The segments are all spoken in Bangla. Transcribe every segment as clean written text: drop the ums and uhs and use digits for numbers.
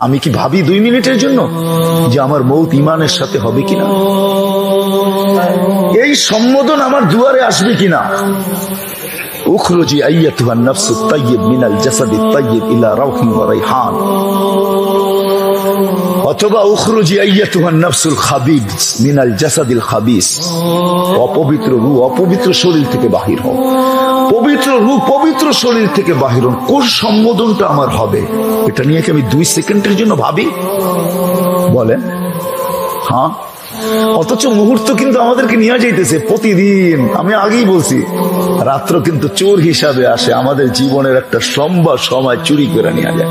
আমি কি ভাবি 2 মিনিটের জন্য যে আমার মৌত ইমানের সাথে হবে কিনা, এই সম্বোধন আমার দুয়ারে আসবে কিনা। উখরুজি আইয়াতুহান নাফসুত তাইয়্যিব মিনাল জাসাদিত তাইয়্যিব ইলা রাউহিন ওয়া রাইহান, অথবা উখরুজি আইয়াতুহান নাফসুল খাবিস মিনাল জাসাদিল খাবিস, অপবিত্র রূহ অপবিত্র শরীর থেকে বাহির হও, পবিত্র রূহ পবিত্র শরীর থেকে বাহির হন। কোন সম্বোধনটা আমার হবে, এটা নিয়ে কি আমি 2 সেকেন্ডের জন্য ভাবি? বলেন হ্যাঁ। অথচ মুহূর্ত কিন্তু আমাদেরকে নিয়ে যাইতেছে প্রতিদিন। আমি আগেই বলছি, রাত্র কিন্তু চোর হিসাবে আসে, আমাদের জীবনের একটা লম্বা সময় চুরি করে নিয়ে যায়।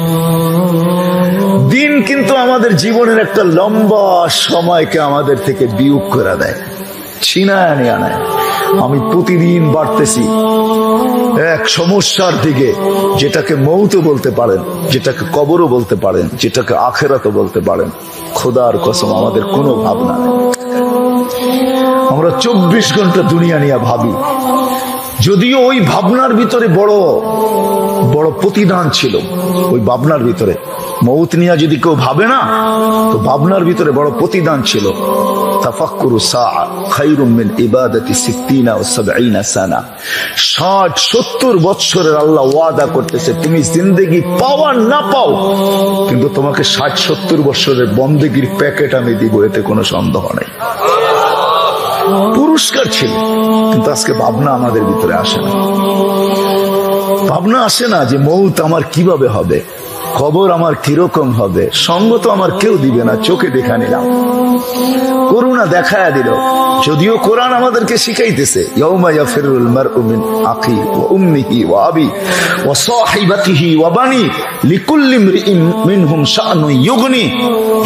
দিন কিন্তু আমাদের জীবনের একটা লম্বা সময়কে আমাদের থেকে বিয়োগ করে দেয়, ছিনায় নিয়ে নেয়। আমি প্রতিদিন বাড়তেছি এক সমস্যার দিকে, যেটাকে মৌত বলতে পারেন, যেটাকে কবরও বলতে পারেন, যেটাকে আখেরাতও বলতে পারেন। খোদার কসম আমাদের কোনো ভাবনা নেই। আমরা 24 ঘন্টা দুনিয়া নিয়ে ভাবি, যদিও ওই ভাবনার ভিতরে বড় বড় প্রতিদান ছিল। ওই ভাবনার ভিতরে মৌত নিয়ে যদি কেউ ভাবে না, তো ভাবনার ভিতরে বড় প্রতিদান ছিল। তাফাক্কুরু সাআ খায়রুম মিন ইবাদাতি 60 ওয়া 70 সানা। 60-70 বছরের আল্লাহ ওয়াদা করতেছে, তুমি জিন্দেগি পাও আর না পাও, কিন্তু তোমাকে 60-70 বছরের বন্দেগীর প্যাকেট আমি দিব, এতে কোনো সন্দেহ নেই। পুরস্কার ছিল, কিন্তু আজকে ভাবনা আমাদের ভিতরে আসে না। ভাবনা আসে না যে মৌত আমার কিভাবে হবে, কবর আমার কিরকম হবে। সঙ্গ তো আমার কেউ দিবে না, চোখে দেখা নিলাম, করুণা দেখায়া দিল। যদিও কোরআন আমাদেরকে শিখাইতেছে, ইয়াউমা ইয়াফিরুল মারউ মিন আখি ওয়া উম্মিহি ওয়া আবি ওয়া সাহিবাতিহি ওয়া বানি লিকুল্লি ইমরিইন মিনহুম শাআনুন ইউগনি।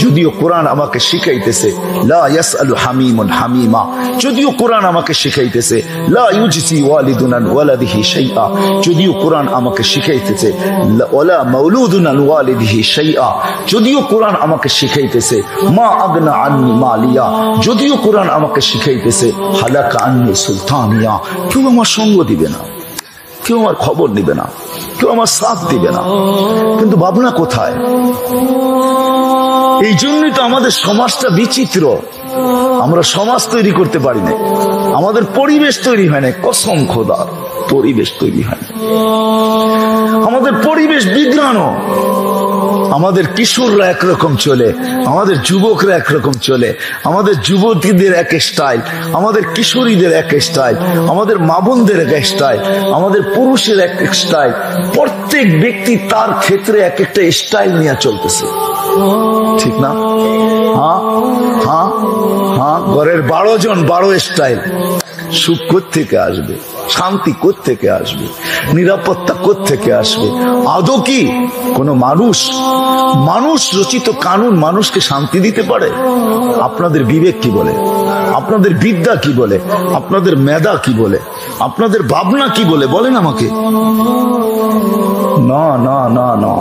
যদিও কোরআন আমাকে শিখাইতেছে লা ইয়াসআলু হামিমুন হামিমা, যদিও কোরআন আমাকে শিখাইতেছে লা ইউজসি ওয়ালিদুন আন ওয়ালাদিহি শাইআ, যদিও কোরআন আমাকে শিখাইতেছে ওয়ালা মাউলুদুন আন ওয়ালিদিহি শাইআ, যদিও কোরআন আমাকে শিখাইতেছে মা আগনা আন্নি মালিয়া, যদিও কোরআন আমাকে শিখাইতেছে হালাকা আন্নি সুলতানিয়া। কেউ আমার সঙ্গ দিবে না, কেউ আমার খবর নিবে না, কেউ আমার সাথ দিবে না, কিন্তু ভাবনা কোথায়? এই জন্যই তো আমাদের সমাজটা বিচিত্র। আমরা সমাজ তৈরি করতে পারি না, আমাদের পরিবেশ তৈরি হয় না। কসম খোদার, পরিবেশ তৈরি হয় না, আমাদের পরিবেশ বিগ্রানো। আমাদের কিশোররা একরকম চলে, আমাদের যুবকরা একরকম চলে, আমাদের যুবতীদের এক স্টাইল, আমাদের কিশোরীদের এক স্টাইল, আমাদের মা বোনদের এক স্টাইল, আমাদের পুরুষের এক স্টাইল। প্রত্যেক ব্যক্তি তার ক্ষেত্রে এক একটা স্টাইল নিয়ে চলতেছে, ঠিক না? হ্যাঁ হ্যাঁ হ্যাঁ, ঘরের 12 জন 12 স্টাইল। সুখ কোত্থেকে আসবে, শান্তি কোত্থেকে আসবে, নিরাপত্তা কোত্থেকে আসবে? আদৌ কি কোন মানুষ রচিত কানুন মানুষকে শান্তি দিতে পারে? আপনাদের বিবেক কি বলে, আপনাদের বিদ্যা কি বলে, আপনাদের মেধা কি বলে, আপনাদের ভাবনা কি বলে? বলেন আমাকে। না না না না,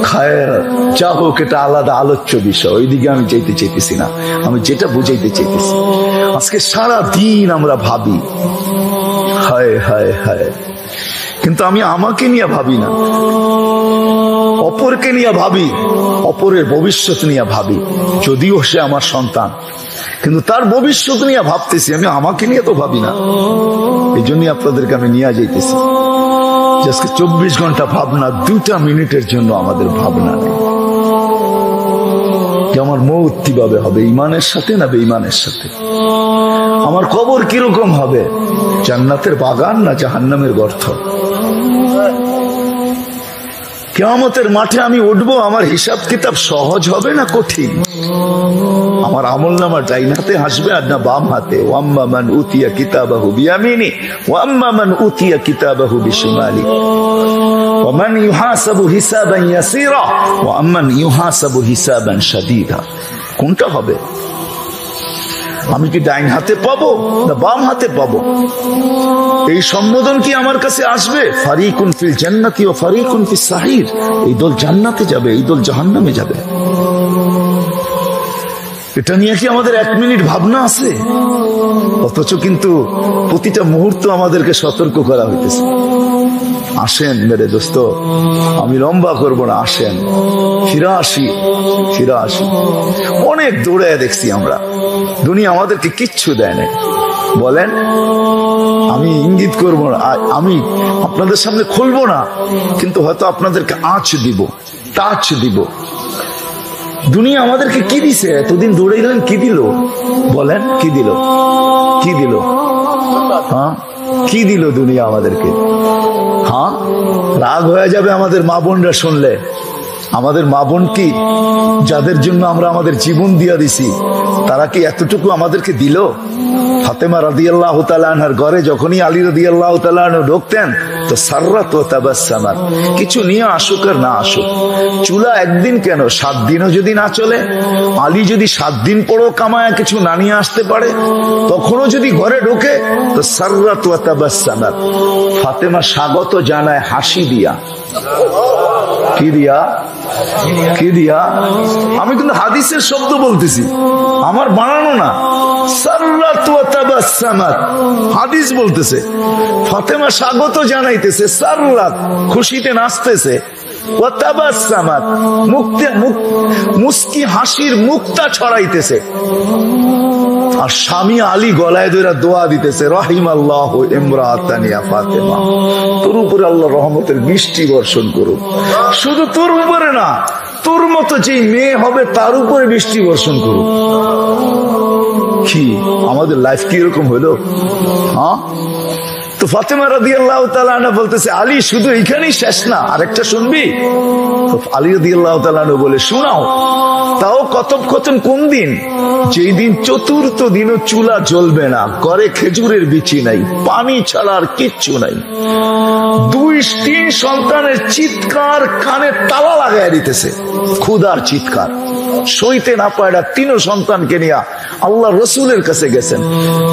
খায়ের যা হোক, এটা আলাদা আলোচ্য বিষয়, ওইদিকে আমি চাইতেছি না। আমি যেটা বুঝাইতে চাইতেছি, আজকে সারা দিন আমরা ভাবি হায় হায় হায়, কিন্তু আমি আমাকে নিয়ে ভাবি না, অপরকে নিয়ে ভাবি, অপরের ভবিষ্যৎ নিয়ে ভাবি। যদিও সে আমার সন্তান, কিন্তু তার ভবিষ্যৎ নিয়ে ভাবতেছি, আমি আমাকে নিয়ে তো ভাবি না। এই জন্যই আপনাদেরকে আমি নিয়ে যাইতেছি। আজকে 24 ঘন্টা ভাবনা, 2টা মিনিটের জন্য আমাদের ভাবনা নেই যে আমার মৌত কিভাবে হবে, ইমানের সাথে না বেঈমানের সাথে? আমার কবর কিরকম হবে, জান্নাতের বাগান না জাহান্নামের গর্ত? কিয়ামতের মাঠে আমি উঠবো, আমার হিসাব কিতাব সহজ হবে না কঠিন? আমার আমলনামা ডাইন হাতে আসবে আর না বাম হাতে? ওয়াম্মা মান উতিয়া কিতাবাহু বিয়ামিনি ওয়াম্মা মান উতিয়া কিতাবাহু বিশিমালি ওয়া মান ইউহাসাবু হিসাবান ইয়াসীরা ওয়া আম্মান ইউহাসাবু হিসাবান শাদীদা। কোনটা হবে? আমি কি ডাইন হাতে পাবো না বাম হাতে পাবো? এই সম্বোধন কি আমার কাছে আসবে? ফারিকুন ফিল জান্নাতি ওয়া ফারিকুন ফিস সাহির। এই দল জান্নাতে যাবে, এই দল জাহান্নামে যাবে। এটা নিয়ে কি আমাদের 1 মিনিট ভাবনা আছে? অথচ কিন্তু প্রতিটা মুহূর্ত আমাদেরকে সতর্ক করা হইতেছে। আসেন মেরে দোস্ত, আমি লম্বা করব না, আসেন ফিরে আসি। অনেক দৌড়ে দেখছি আমরা, দুনিয়া আমাদেরকে কিচ্ছু দেয় না। বলেন, আমি ইঙ্গিত করবো না, আমি আপনাদের সামনে খুলবো না, কিন্তু হয়তো আপনাদেরকে আঁচ দিব, টাচ দিব। দুনিয়া আমাদেরকে কি দিছে? এতদিন দৌড়ে গেলেন, কি দিল? বলেন, কি দিল? হ্যাঁ, কি দিল দুনিয়া আমাদেরকে? হ্যাঁ, রাগ হয়ে যাবে আমাদের মা বোনরা শুনলে। আমাদের মা বোন কি, যাদের জন্য আমরা আমাদের জীবন দিয়া দিছি, তারা কি এতটুকু আমাদেরকে দিল? ফাতেমা রাদিয়াল্লাহু তাআলা আনহার ঘরে যখনই আলী রাদিয়াল্লাহু তাআলা আনহু ঢুকতেন তো সাররাত ওয়া তাবাসসামাত, কিছু নিয়ে আসুক আর না আসুক, চুলা একদিন কেন 7 দিনও যদি না চলে, আলী যদি 7 দিন পরও কামায়া কিছু না নিয়ে আসতে পারে, তখনও যদি ঘরে ঢোকে তো সাররাত ওয়া তাবাসসামাত, ফাতেমা স্বাগত জানায় হাসি দিয়া। কি দিয়া? আমি কিন্তু হাদিসের শব্দ বলতেছি, আমার বানানো না। সাররাত ওয়া তাবাসসামাত, হাদিস বলতেছে। ফাতেমা স্বাগত জানাইতেছে, সাররাত খুশিতে নাচতেছে, ওয়া তাবাসসামাত মুস্কি হাসির মুক্তা ছড়াইতেছে। আর স্বামী আলী গলায় ধরে দোয়া দিতেছে, রাহিমাল্লাহু ইমরাতান ইয়া ফাতেমা, তোর উপরে আল্লাহ রহমতের বৃষ্টি বর্ষণ করুক। শুধু তোর উপরে না, তোর মতো যে মেয়ে হবে তার উপরে বৃষ্টি বর্ষণ করুক। কি আমাদের লাইফ কি এরকম হলো? হ্যাঁ, তো ফাতেমা রাদিয়াল্লাহু তাআলা আনহা বলতেছে, আলী শুধু এখানেই শেষ না, আরেকটা শুনবি? তো আলী রাদিয়াল্লাহু তাআলা আনহু বলে, শোনাও। তাও কথোপকথন কোন দিন? যেই দিন চতুর্থ দিনও চুলা জ্বলবে না, ঘরে খেজুরের বিচি নাই, পানি ছাড়া আর কিচ্ছু নাই। 2-3 সন্তানের চিৎকার কানে তালা লাগাই দিতেছে, ক্ষুধার চিৎকার সইতে না পারে। 3 সন্তানকে নিয়ে আল্লাহ রসুলের কাছে গেছেন,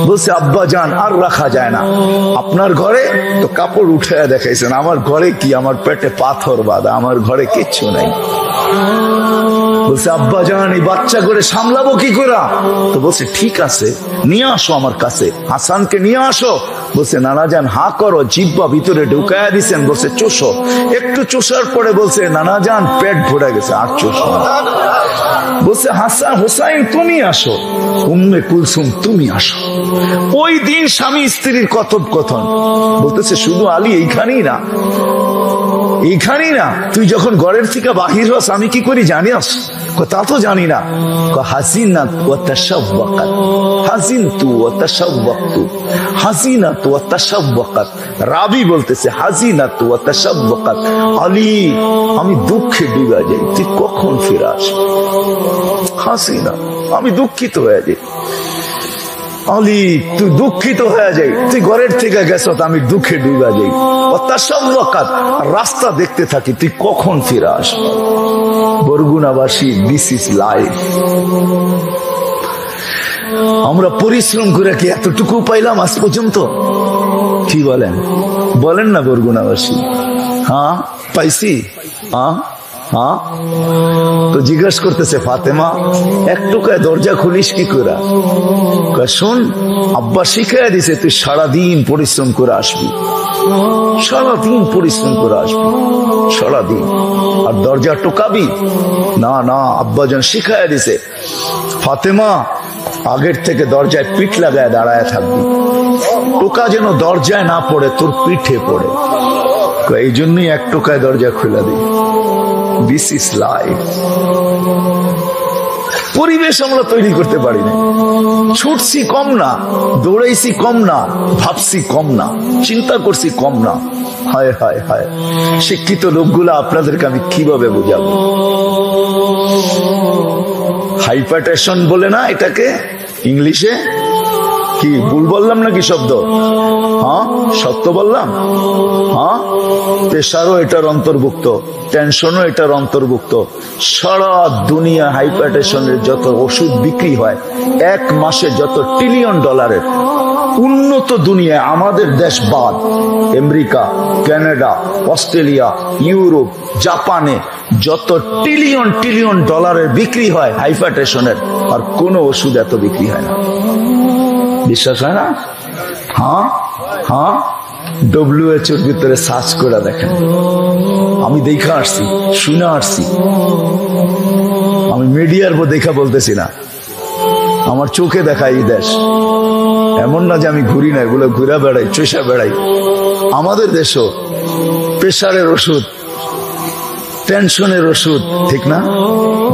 বলছে, আব্বা জান আর রাখা যায় না, আপনার ঘরে তো কাপড় উঠে দেখাইছেন, আমার ঘরে কি? আমার পেটে পাথর বাঁধা, আমার ঘরে কিচ্ছু নাই। বলছে, আব্বা জান এই বাচ্চা করে সামলাবো কি করে? তো বলছে, ঠিক আছে, নিয়ে আসো আমার কাছে, হাসানকে নিয়ে আসো। বলছে, নানা জান হা করো, জিব্বা ভিতরে ঢুকায়া দিছেন। বলছে, চোষো। একটু চোষার পরে বলছে, নানা জান পেট ভরে গেছে, আর চোষো। বলছে, হাসান হোসাইন তুমি আসো, উম্মে কুলসুম তুমি আসো। ওই দিন স্বামী স্ত্রীর কথোপকথন। বলতেছে, শুধু আলী এইখানেই না, তুই যখন ঘরের থেকে বাহির হস আমি কি করি জানিস? তা তো জানি না। হাসিনাত ওয়া তাশাওয়াকাত, হাসিনতু ওয়া তাশাওয়াকতু, হাসিনাত ওয়া তাশাওয়াকাত। রাবি বলতেছে, হাসিনাত ওয়া তাশাওয়াকাত, আলী আমি দুঃখে ডুবে যাই, তুই কখন ফিরে আসবি? হাসিনা, আমি দুঃখিত হয়ে যাই। আলী তুই দুঃখিত হয়ে যাই, তুই ঘরের থেকে গেছ, আমি দুঃখে ডুবে যাই। রাস্তা দেখতে থাকি, তুই কখন ফিরে আসবি? বরগুনাবাসী, দিস ইজ লাইফ। আমরা পরিশ্রম করে কি এতটুকু পাইলাম আজ পর্যন্ত? কি বলেন না বরগুনাবাসী? হ্যাঁ পাইছি। তো জিজ্ঞাসা করতেছে, ফাতেমা এক টুকায় দরজা খুলিস কি করে? শোন, আব্বা শিখাইয়া দিছে, তুই সারাদিন পরিশ্রম করে আসবি, সারাদিন পরিশ্রম করে আসবি, সারাদিন। আর দরজা টোকাবি না? না, আব্বাজান শিখাইয়া দিছে, ফাতেমা আগের থেকে দরজায় পিঠ লাগায় দাঁড়ায় থাকবি, টোকা যেন দরজায় না পড়ে, তোর পিঠে পড়ে। এই জন্যই এক টোকায় দরজা খুলে দিই। This is life. পরিবেশ আমরা তৈরি করতে পারি না। ছুটছি কম না, দৌড়াইছি কম না, ভাবছি কম না, চিন্তা করছি কম না। হায় হায় হায়, শিক্ষিত লোকগুলা আপনাদেরকে আমি কিভাবে বোঝাবো? হাইপারটেনশন বলে না এটাকে ইংলিশে? কি ভুল বললাম নাকি শব্দ? হ্যাঁ সত্য বললাম। হ্যাঁ, প্রেশারও এটার অন্তর্ভুক্ত, টেনশনও এটার অন্তর্ভুক্ত। সারা দুনিয়া হাইপারটেনশনের যত ওষুধ বিক্রি হয়, 1 মাসে যত $1 ট্রিলিয়ন, উন্নত দুনিয়ায় আমাদের দেশ বাদ, আমেরিকা, কানাডা, অস্ট্রেলিয়া, ইউরোপ, জাপানে যত $1 ট্রিলিয়ন বিক্রি হয় হাইপারটেনশনের, আর কোনো ওষুধ এত বিক্রি হয় না। বিশ্বাস হয় না? হ্যাঁ, WHO ভিতরে সার্চ করে দেখেন। আমি দেখা আসছি, শুনে আসছি, আমি মিডিয়ার দেখা বলতেছি না, আমার চোখে দেখা এই দেশ। এমন না যে আমি ঘুরি না, এগুলো ঘুরা বেড়াই, চষা বেড়াই। আমাদের দেশও প্রেশারের ওষুধ, টেনশনের ওষুধ, ঠিক না,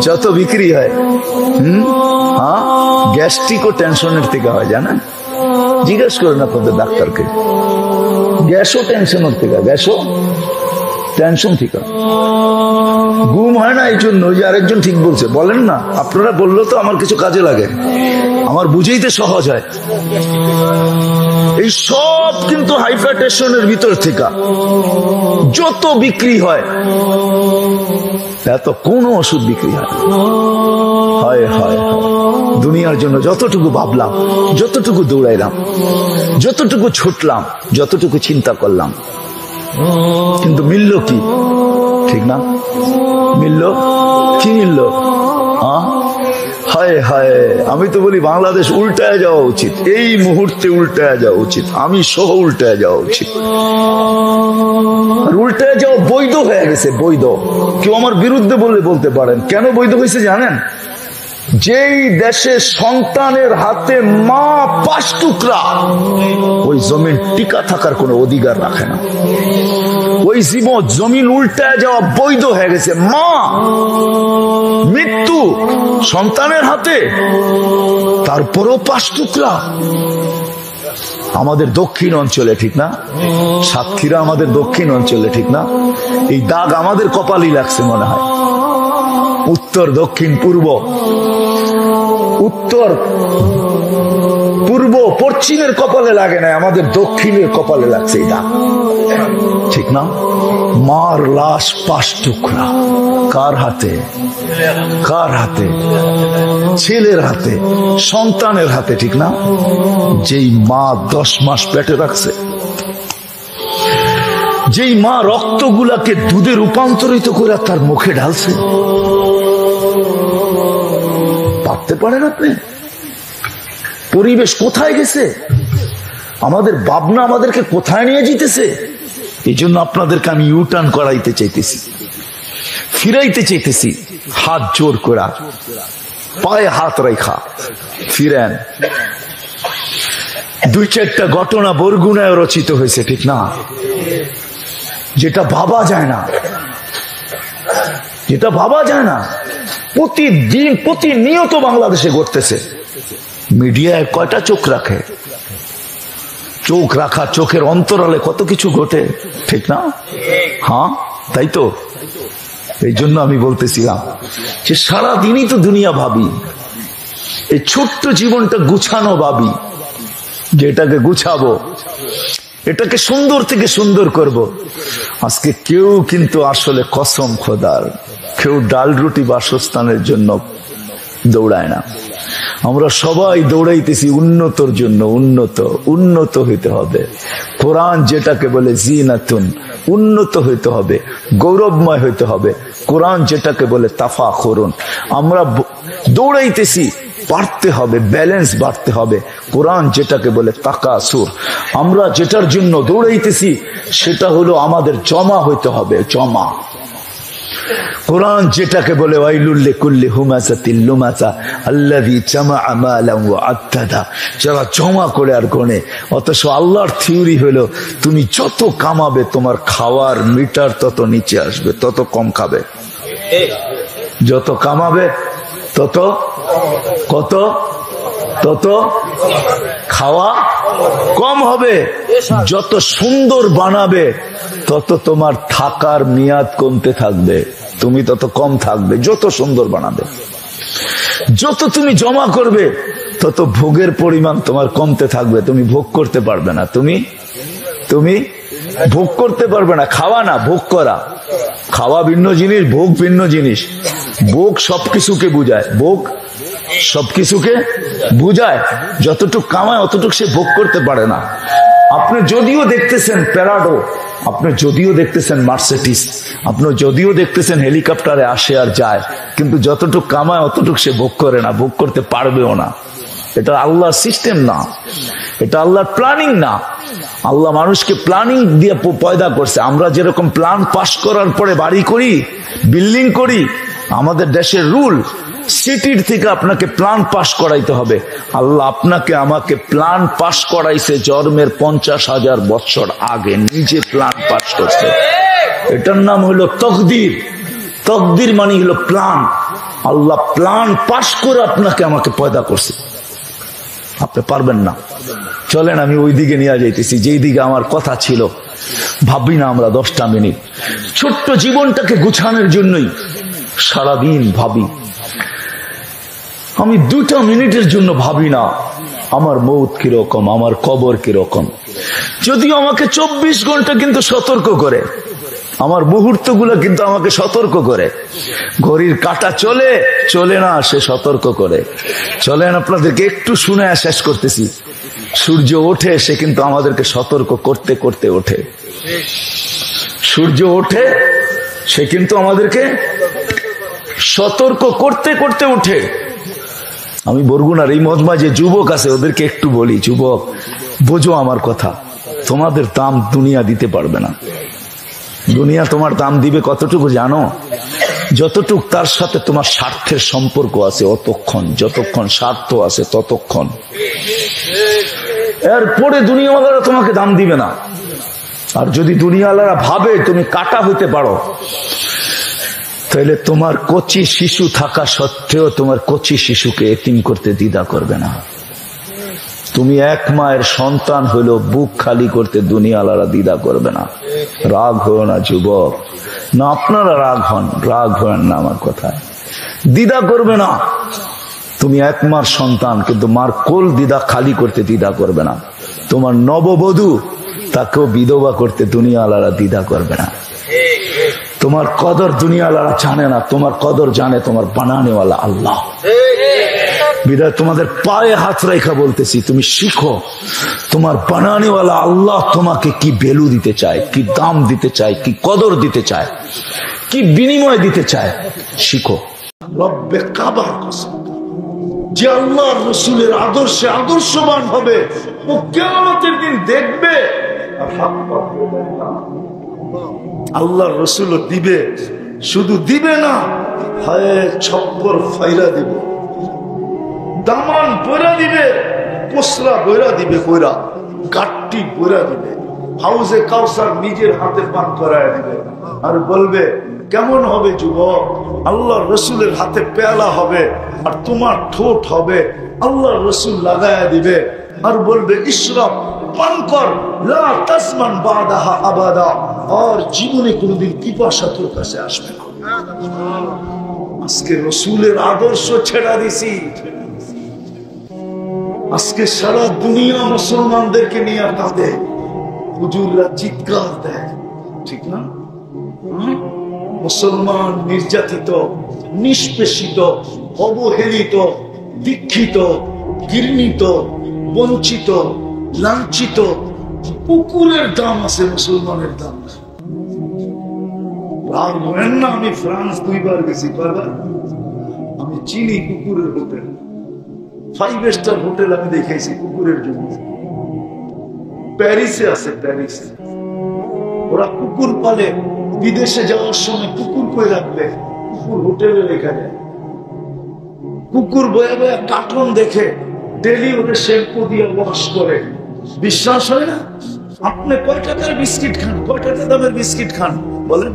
যত বিক্রি হয়, হ্যাঁ, গ্যাস্ট্রিকও টেনশনের থেকে হয়, জানেন? জিজ্ঞেস করেন আপনাদের ডাক্তারকে, গ্যাসও টেনশনের থেকে, গ্যাসও টেনশন থেকে। ঘুম হয় না এই জন্য যে আরেকজন ঠিক বলছে, বলেন না আপনারা, বললো তো আমার কিছু কাজে লাগে, আমার বুঝেইতে সহজ হয়। এই সব কিন্তু হাইপারটেনশনের ভিতর থেকে যত বিক্রি হয়, এত কোন ওষুধ বিক্রি হয়? হয় হয় দুনিয়ার জন্য যতটুকু ভাবলাম, যতটুকু দৌড়াইলাম, যতটুকু ছুটলাম, যতটুকু চিন্তা করলাম, কিন্তু মিলল কি? ঠিক না? মিলল কি? মিলল হায় হায়, আমি তো বলি বাংলাদেশ উল্টায় যাওয়া উচিত, এই মুহূর্তে উল্টায় যাওয়া উচিত, আমি সহ উল্টায় যাওয়া উচিত। আর উল্টায় যাওয়া বৈধ হয়ে গেছে, বৈধ। কেউ আমার বিরুদ্ধে বললে বলতে পারেন, কেন বৈধ হয়েছে জানেন? যেই দেশে সন্তানের হাতে মা 5 টুকরা, ওই জমিন টিকা থাকার কোনো অধিকার রাখে না। ওই জমিন উল্টায় যাওয়া বৈধ হয়ে গেছে। মা মৃত্যু সন্তানের হাতে, তারপরও 5 টুকরা। আমাদের দক্ষিণ অঞ্চলে, ঠিক না? সাতক্ষীরা আমাদের দক্ষিণ অঞ্চলে, ঠিক না? এই দাগ আমাদের কপালই লাগছে মনে হয়। উত্তর, দক্ষিণ, পূর্ব, উত্তর, পূর্ব, পশ্চিমের কপালে লাগে না, আমাদের দক্ষিণের কপালে লাগছে এই দাগ, ঠিক না? মার লাশ 5 টুকরা, কার হাতে? কার হাতে? ছেলের হাতে, সন্তানের হাতে, ঠিক না? যেই মা 10 মাস পেটে রাখছে, যেই মা রক্তগুলাকে দুধে রূপান্তরিত করে তার মুখে ঢালছে, ভাবতে পারেন আপনি পরিবেশ কোথায় গেছে? আমাদের ভাবনা আমাদেরকে কোথায় নিয়ে যেতেছে? এই জন্য আপনাদেরকে আমি ইউটার্ন করাইতে চাইতেছি, ফিরাইতে চাইতেছি, হাত জোর করা, পায়ে হাত রেখা ফিরেন। 2-4টা ঘটনা বরগুনায় রচিত হয়েছে, ঠিক না? যেটা ভাবা যায় না, যেটা ভাবা যায় না, প্রতিদিন প্রতিনিয়ত বাংলাদেশে ঘটতেছে। মিডিয়ায় কয়টা চোখ রাখে? চোখ রাখা, চোখের অন্তরালে কত কিছু ঘটে, ঠিক না? হ্যাঁ, তাই তো। এই জন্য আমি বলতেছিলাম যে সারাদিনই তো দুনিয়া ভাবি, এই ছোট্ট জীবনটা গুছানো ভাবি, যে এটাকে গুছাবো, এটাকে সুন্দর থেকে সুন্দর করব। আজকে কেউ কিন্তু আসলে কসম খোদার, কেউ ডাল রুটি বাসস্থানের জন্য দৌড়ায় না। আমরা সবাই দৌড়াইতেছি উন্নতর জন্য। উন্নত হইতে হবে। কোরআন যেটাকে বলে জিনাতুন, উন্নত হইতে হবে, গৌরবময় হইতে হবে। কোরআন যেটাকে বলে তাফাখুরুন। আমরা দৌড়াইতেছি, বাড়তে হবে, ব্যালেন্স বাড়তে হবে। কোরআন যেটাকে বলে তাকাসুর। আমরা যেটার জন্য দৌড়াইতেছি সেটা হলো আমাদের জমা হইতে হবে, জমা। কোরআন যেটাকে বলে ওয়াইলুল লিকুল্লি হুমাযাতিল লুমাযা আল্লাযী জামাআ মালান ওয়া আদ্দাদা, যারা জমা করে আর গণে। অথচ আল্লাহর থিওরি হলো তুমি যত কামাবে তোমার খাওয়ার মিটার তত নিচে আসবে, তত কম খাবে। যত কামাবে তত কত, তত খাওয়া কম হবে। যত সুন্দর বানাবে তত তোমার থাকার মেয়াদ কমতে থাকবে, তুমি তত কম থাকবে। যত সুন্দর বানাবে, যত তুমি জমা করবে তত ভোগের পরিমাণ তোমার কমতে থাকবে, তুমি ভোগ করতে পারবে না। তুমি ভোগ করতে পারবে না। খাওয়া না, ভোগ করা। খাওয়া ভিন্ন জিনিস, ভোগ ভিন্ন জিনিস। ভোগ সবকিছুকে বুঝায়, ভোগ সবকিছুকে বুঝায়। যতটুক কামায় অতটুক সে ভোগ করতে পারে না। আপনি যদিও দেখতেছেন প্যারাডো, আপনি যদিও দেখতেছেন মার্সিডিজ, আপনি যদিও দেখতেছেন হেলিকপ্টারে আসে আর যায়, কিন্তু যতটুক কামায় অতটুক সে ভোগ করে না, ভোগ করতে পারবেও না। এটা আল্লাহর সিস্টেম না, এটা আল্লাহর প্ল্যানিং না। আল্লাহ মানুষকে প্ল্যানিং দিয়ে পয়দা করছে। আমরা যেরকম প্ল্যান পাস করার পরে বাড়ি করি, বিল্ডিং করি, আমাদের দেশের রুল সিটির থেকে আপনাকে প্ল্যান পাস করাইতে হবে। আল্লাহ আপনাকে আমাকে প্ল্যান পাস করাইছে জন্মের 50,000 বছর আগে, নিজে প্ল্যান পাস করছে। এটার নাম হলো তকদির। তকদির মানে হলো প্ল্যান। আল্লাহ প্ল্যান পাস করে আপনাকে আমাকে পয়দা করছে। আপনি পারবেন না। চলেন আমি ওই দিকে নিয়ে যাইতেছি যেই দিকে আমার কথা ছিল। ভাবি না আমরা 10টা মিনিট ছোট্ট জীবনটাকে গুছানোর জন্যই সারাদিন ভাবি। আমি 2টা মিনিটের জন্য ভাবি না আমার মৌত কিরকম, আমার কবর কিরকম। যদিও আমাকে 24 ঘন্টা কিন্তু সতর্ক করে, আমার মুহূর্তগুলো কিন্তু আমাকে সতর্ক করে। ঘড়ির কাঁটা চলে চলে না, সে সতর্ক করে। চলেন আপনাদেরকে একটু শুনে শেষ করতেছি। সূর্য ওঠে, সে কিন্তু আমাদেরকে সতর্ক করতে করতে ওঠে। সূর্য ওঠে, সে কিন্তু আমাদেরকে সতর্ক করতে করতে ওঠে। আমি বরগুনার এই মজমা যে যুবক আছে ওদেরকে একটু বলি, যুবক বোঝো আমার কথা, তোমাদের দাম দুনিয়া দিতে পারবে না। দুনিয়া তোমার দাম দিবে কতটুকু জানো? যতটুক তার সাথে তোমার স্বার্থের সম্পর্ক আছে অতক্ষণ, যতক্ষণ স্বার্থ আছে ততক্ষণ। এরপরে দুনিয়াওয়ালারা তোমাকে দাম দিবে না। আর যদি দুনিয়াওয়ালারা ভাবে তুমি কাটা হইতে পারো, তাহলে তোমার কচি শিশু থাকা সত্ত্বেও তোমার কচি শিশুকে এতিম করতে দ্বিধা করবে না। তুমি এক মায়ের সন্তান হইলেও বুক খালি করতে দুনিয়াওয়ালারা দ্বিধা করবে না। রাগ হও না যুবক, না আপনারা রাগ হন, রাগ হন না আমার কথায়। দ্বিধা করবে না। তুমি এক মার সন্তান, কিন্তু মার কোল দ্বিধা খালি করতে দ্বিধা করবে না। তোমার নববধূ, তাকেও বিধবা করতে দুনিয়াওয়ালারা দ্বিধা করবে না। তোমার কদর দুনিয়াওয়ালারা জানে না, তোমার কদর জানে তোমার বানানেওয়ালা আল্লাহ। বিদায় তোমাদের পায়ে হাত রেখা বলতেছি, তুমি শিখো তোমার বানানেওয়ালা আল্লাহ তোমাকে কি ভ্যালু দিতে চায়, কি দাম দিতে চায়, কি কদর দিতে চায়, কি বিনিময় দিতে চায়, শিখো। রব্বে কাবার কসম, যে আল্লাহ রসুলের আদর্শে আদর্শবান হবে ও কিয়ামতের দিন দেখবে আল্লাহ রসুল দিবে, শুধু দিবে না, হায় ছপ্পর ফাইরা দিবে, দামান বইরা দিবে, কোসরা বইরা দিবে, বইরা গাট্টি বইরা দিবে, হাউজে কাউসার নিজের হাতে পান করায় দিবে। আর বলবে কেমন হবে যুবক? আল্লাহ রসুলের হাতে পেয়ালা হবে আর তোমার ঠোঁট হবে আল্লাহ রসুল লাগায়া দিবে। আর বলবে ইশরাব, পান কর, লা তাসমান বাদাহা আবাদা, আর জীবনে কোনোদিন পিপাসা তোর কাছে আসবে না। আজকে রসুলের আদর্শ ছেড়া দিছি, আজকে সারা দুনিয়া মুসলমানদেরকে নিয়ে কাঁদে, হুজুররা চিৎকার দেয়, ঠিক না? মুসলমান নির্যাতিত, নিষ্পেষিত, অবহেলিত, দীক্ষিত, ঘৃণিত, বঞ্চিত, লাঞ্ছিত। কুকুরের দাম আছে, মুসলমানের দাম না। রাগ হয় না, আমি ফ্রান্স 2বার গেছি, কয়বার? আমি চিনি কুকুরের হোটেল, 5 স্টার হোটেল আমি দেখাইছি কুকুরের জন্য। প্যারিসে আছে, প্যারিসে ওরা কুকুর পালে। বিদেশে যাওয়ার সময় কুকুর কই রাখবে? কুকুর হোটেলে রেখা যায়। কুকুর বয়ে বয়ে কার্টুন দেখে ডেলি ওদের শ্যাম্পু দিয়ে ওয়াশ করে। বিশ্বাস হয় না? আপনি কয় টাকার বিস্কিট খান, কয় টাকা দামের বিস্কিট খান বলেন?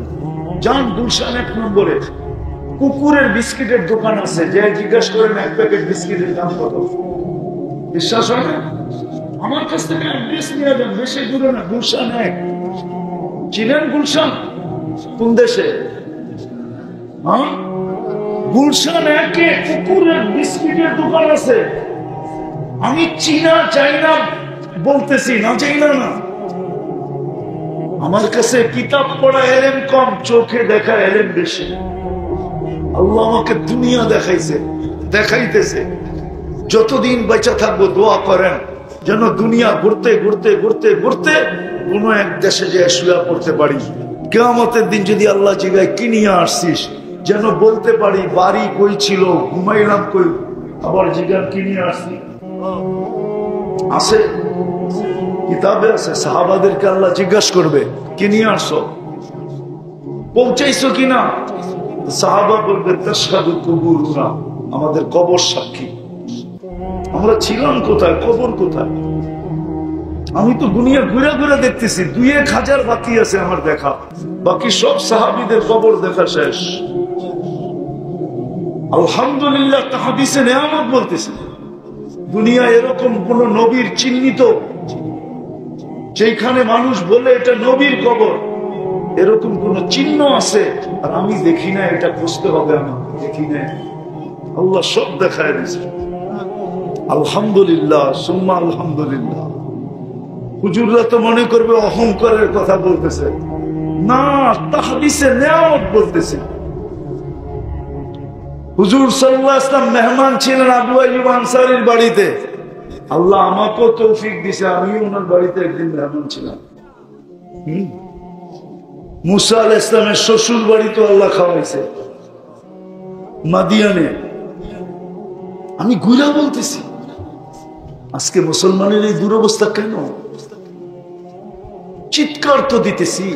যান গুলশান 1 নম্বরে কুকুরের বিস্কিটের দোকান আছে, যে জিজ্ঞাসা করেন 1 প্যাকেট বিস্কিটের দাম কত। বিশ্বাস হয় না? আমার কাছ থেকে অ্যাড্রেস নিয়ে যান, বেশি দূরে না, গুলশান 1। চিনেন গুলশান? কোন দেশে? গুলশান 1-এ কুকুরের বিস্কিটের দোকান আছে। আমি চীনা চাই না বলতেছি না, চাই না না। আমার কাছে কিতাব পড়া এলেম কম, চোখে দেখা এলেম বেশি। আল্লাহ আমাকে দুনিয়া দেখাইছে, দেখাইতেছে। যতদিন বেঁচে থাকবো দোয়া করেন যেন দুনিয়া ঘুরতে ঘুরতে ঘুরতে ঘুরতে কোন এক দেশে যে শুয়া পড়তে পারি। কিয়ামতের দিন যদি আল্লাহ জিগায় কি নিয়ে আসছিস, যেন বলতে পারি বাড়ি কই ছিল, ঘুমাইলাম কই, আবার জিগান কি নিয়ে আসছি। আছে কিতাবে আছে সাহাবাদেরকে আল্লাহ জিজ্ঞাসা করবে কি নিয়ে আসছো, পৌঁছাইছো কিনা? সাহাবা বলবে তাশহাদু কুবুরুনা, আমাদের কবর সাক্ষী। আমরা ছিলাম কোথায়, কবর কোথায়? আমি তো দুনিয়া ঘুরে ঘুরে দেখতেছি, 2-1000 বাকি আছে আমার দেখা, বাকি সব সাহাবীদের কবর দেখা শেষ। আলহামদুলিল্লাহ, হাদিসে নেয়ামত বলতেছে, দুনিয়া এরকম কোন নবীর চিহ্নিত যেখানে মানুষ বলে এটা নবীর কবর, এরকম কোন চিহ্ন আছে আর আমি দেখি না, এটা খুঁজতে হবে, আমি দেখি না। আল্লাহ সব দেখায় দিয়েছে। আলহামদুলিল্লাহ, সুম্মা আলহামদুলিল্লাহ। হুজুররা তো মনে করবে অহংকারের কথা বলতেছে, না, তাহদিসে নেয়ামত বলতেছে। হুজুর সাল্লাল্লাহু আলাইহি ওয়াসাল্লাম মেহমান ছিলেন আবু আইয়ুব আনসারীর বাড়িতে। আল্লাহ আমাকেও তৌফিক দিয়েছে, আমিও ওনার বাড়িতে একদিন মেহমান ছিলাম। মুসা আলাইহিস সালামের শ্বশুর বাড়িতে আল্লাহ খাওয়াইছে মাদিয়ানে। আমি ঘুরা বলতেছি, আজকে মুসলমানের এই দুরবস্থা কেন? চিৎকার তো দিতেছি,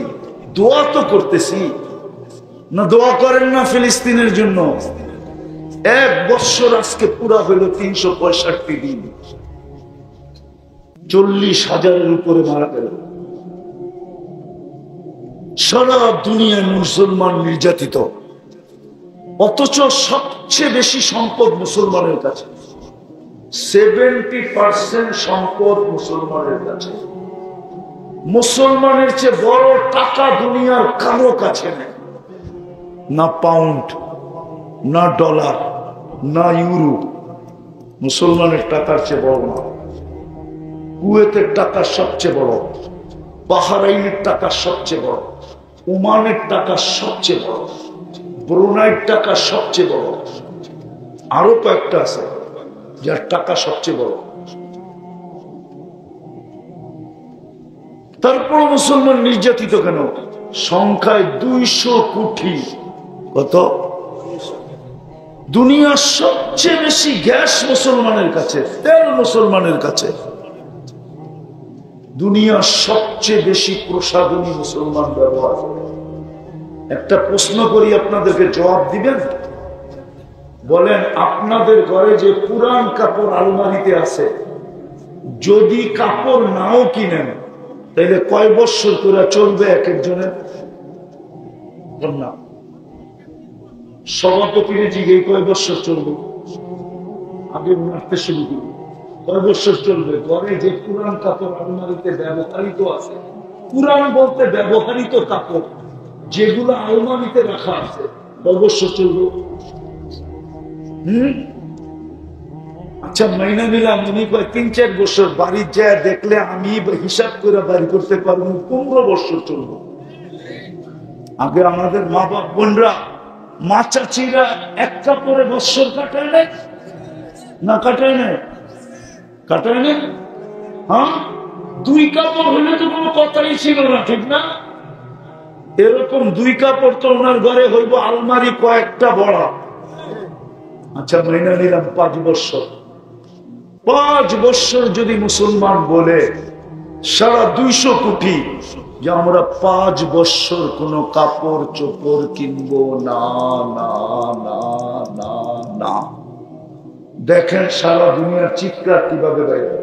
দোয়া তো করতেছি না। দোয়া করেন না ফিলিস্তিনের জন্য? 1 বছর আজকে পুরা হলো 365 দিন, 40,000-এর উপরে মারা গেল। সারা দুনিয়ায় মুসলমান নির্যাতিত, অথচ সবচেয়ে বেশি সম্পদ মুসলমানের কাছে। 70% সম্পদ মুসলমানের কাছে। মুসলমানের চেয়ে বড় টাকা দুনিয়ার কারো কাছে নেই, না পাউন্ড, না ডলার, না ইউরো। মুসলমানের টাকার চেয়ে বড় না। কুয়েতের টাকা সবচেয়ে বড়, বাহরাইনের টাকা সবচেয়ে বড়, ওমানের টাকা সবচেয়ে বড়, ব্রুনাইয়ের টাকা সবচেয়ে বড়, আরো কয়েকটা আছে যার টাকা সবচেয়ে বড়। তারপর মুসলমান নির্যাতিত কেন? সংখ্যায় 200 কোটি। কত? দুনিয়ার সবচেয়ে বেশি গ্যাস মুসলমানের কাছে, তেল মুসলমানের কাছে। দুনিয়ার সবচেয়ে বেশি প্রসাধনী মুসলমান ব্যবহার করে। একটা প্রশ্ন করি, আপনাদেরকে জবাব দিবেন? বলেন, আপনাদের ঘরে যে পুরান কাপড় আলমারিতে আছে, যদি কাপড় নাও কিনেন তাহলে কয় বছর করে চলবে এক একজনের? না, সভাপতিরে জিজ্ঞেস কয় বছর চলবে, আগে মারতে শুরু করি, কয় বছর চলবে? ঘরে যে পুরান কাপড় আলমারিতে ব্যবহৃত আছে, পুরান বলতে ব্যবহৃত কাপড় যেগুলো আলমারিতে রাখা আছে, কয় বছর চলবে? আচ্ছা, মাইনা নিলাম উনি কয় 3-4 বছর। বাড়ি যায় দেখলে আমি হিসাব করে বাড়ি করতে পারবো 15 বছর চলবো। আগে আমাদের মা বাপ বোনরা, মা চাচিরা এক কাপড়ে বছর কাটায় নেয় না? কাটায় নেয়? কাটায় নেয়? হ্যাঁ, 2 কাপড় হলে তো কোনো কথাই ছিল না, ঠিক না? এরকম 2 কাপড় তো ওনার ঘরে হইব আলমারি কয়েকটা বড়। আচ্ছা, মাইনা নিলাম 5 বছর। 5 বছর যদি মুসলমান বলে সারা 200 কোটি যে আমরা 5 বছর কোন কাপড় চোপড় কিনবো না, না, না, না, না, দেখেন সারা দুনিয়ার চিৎকার কিভাবে বাইরে।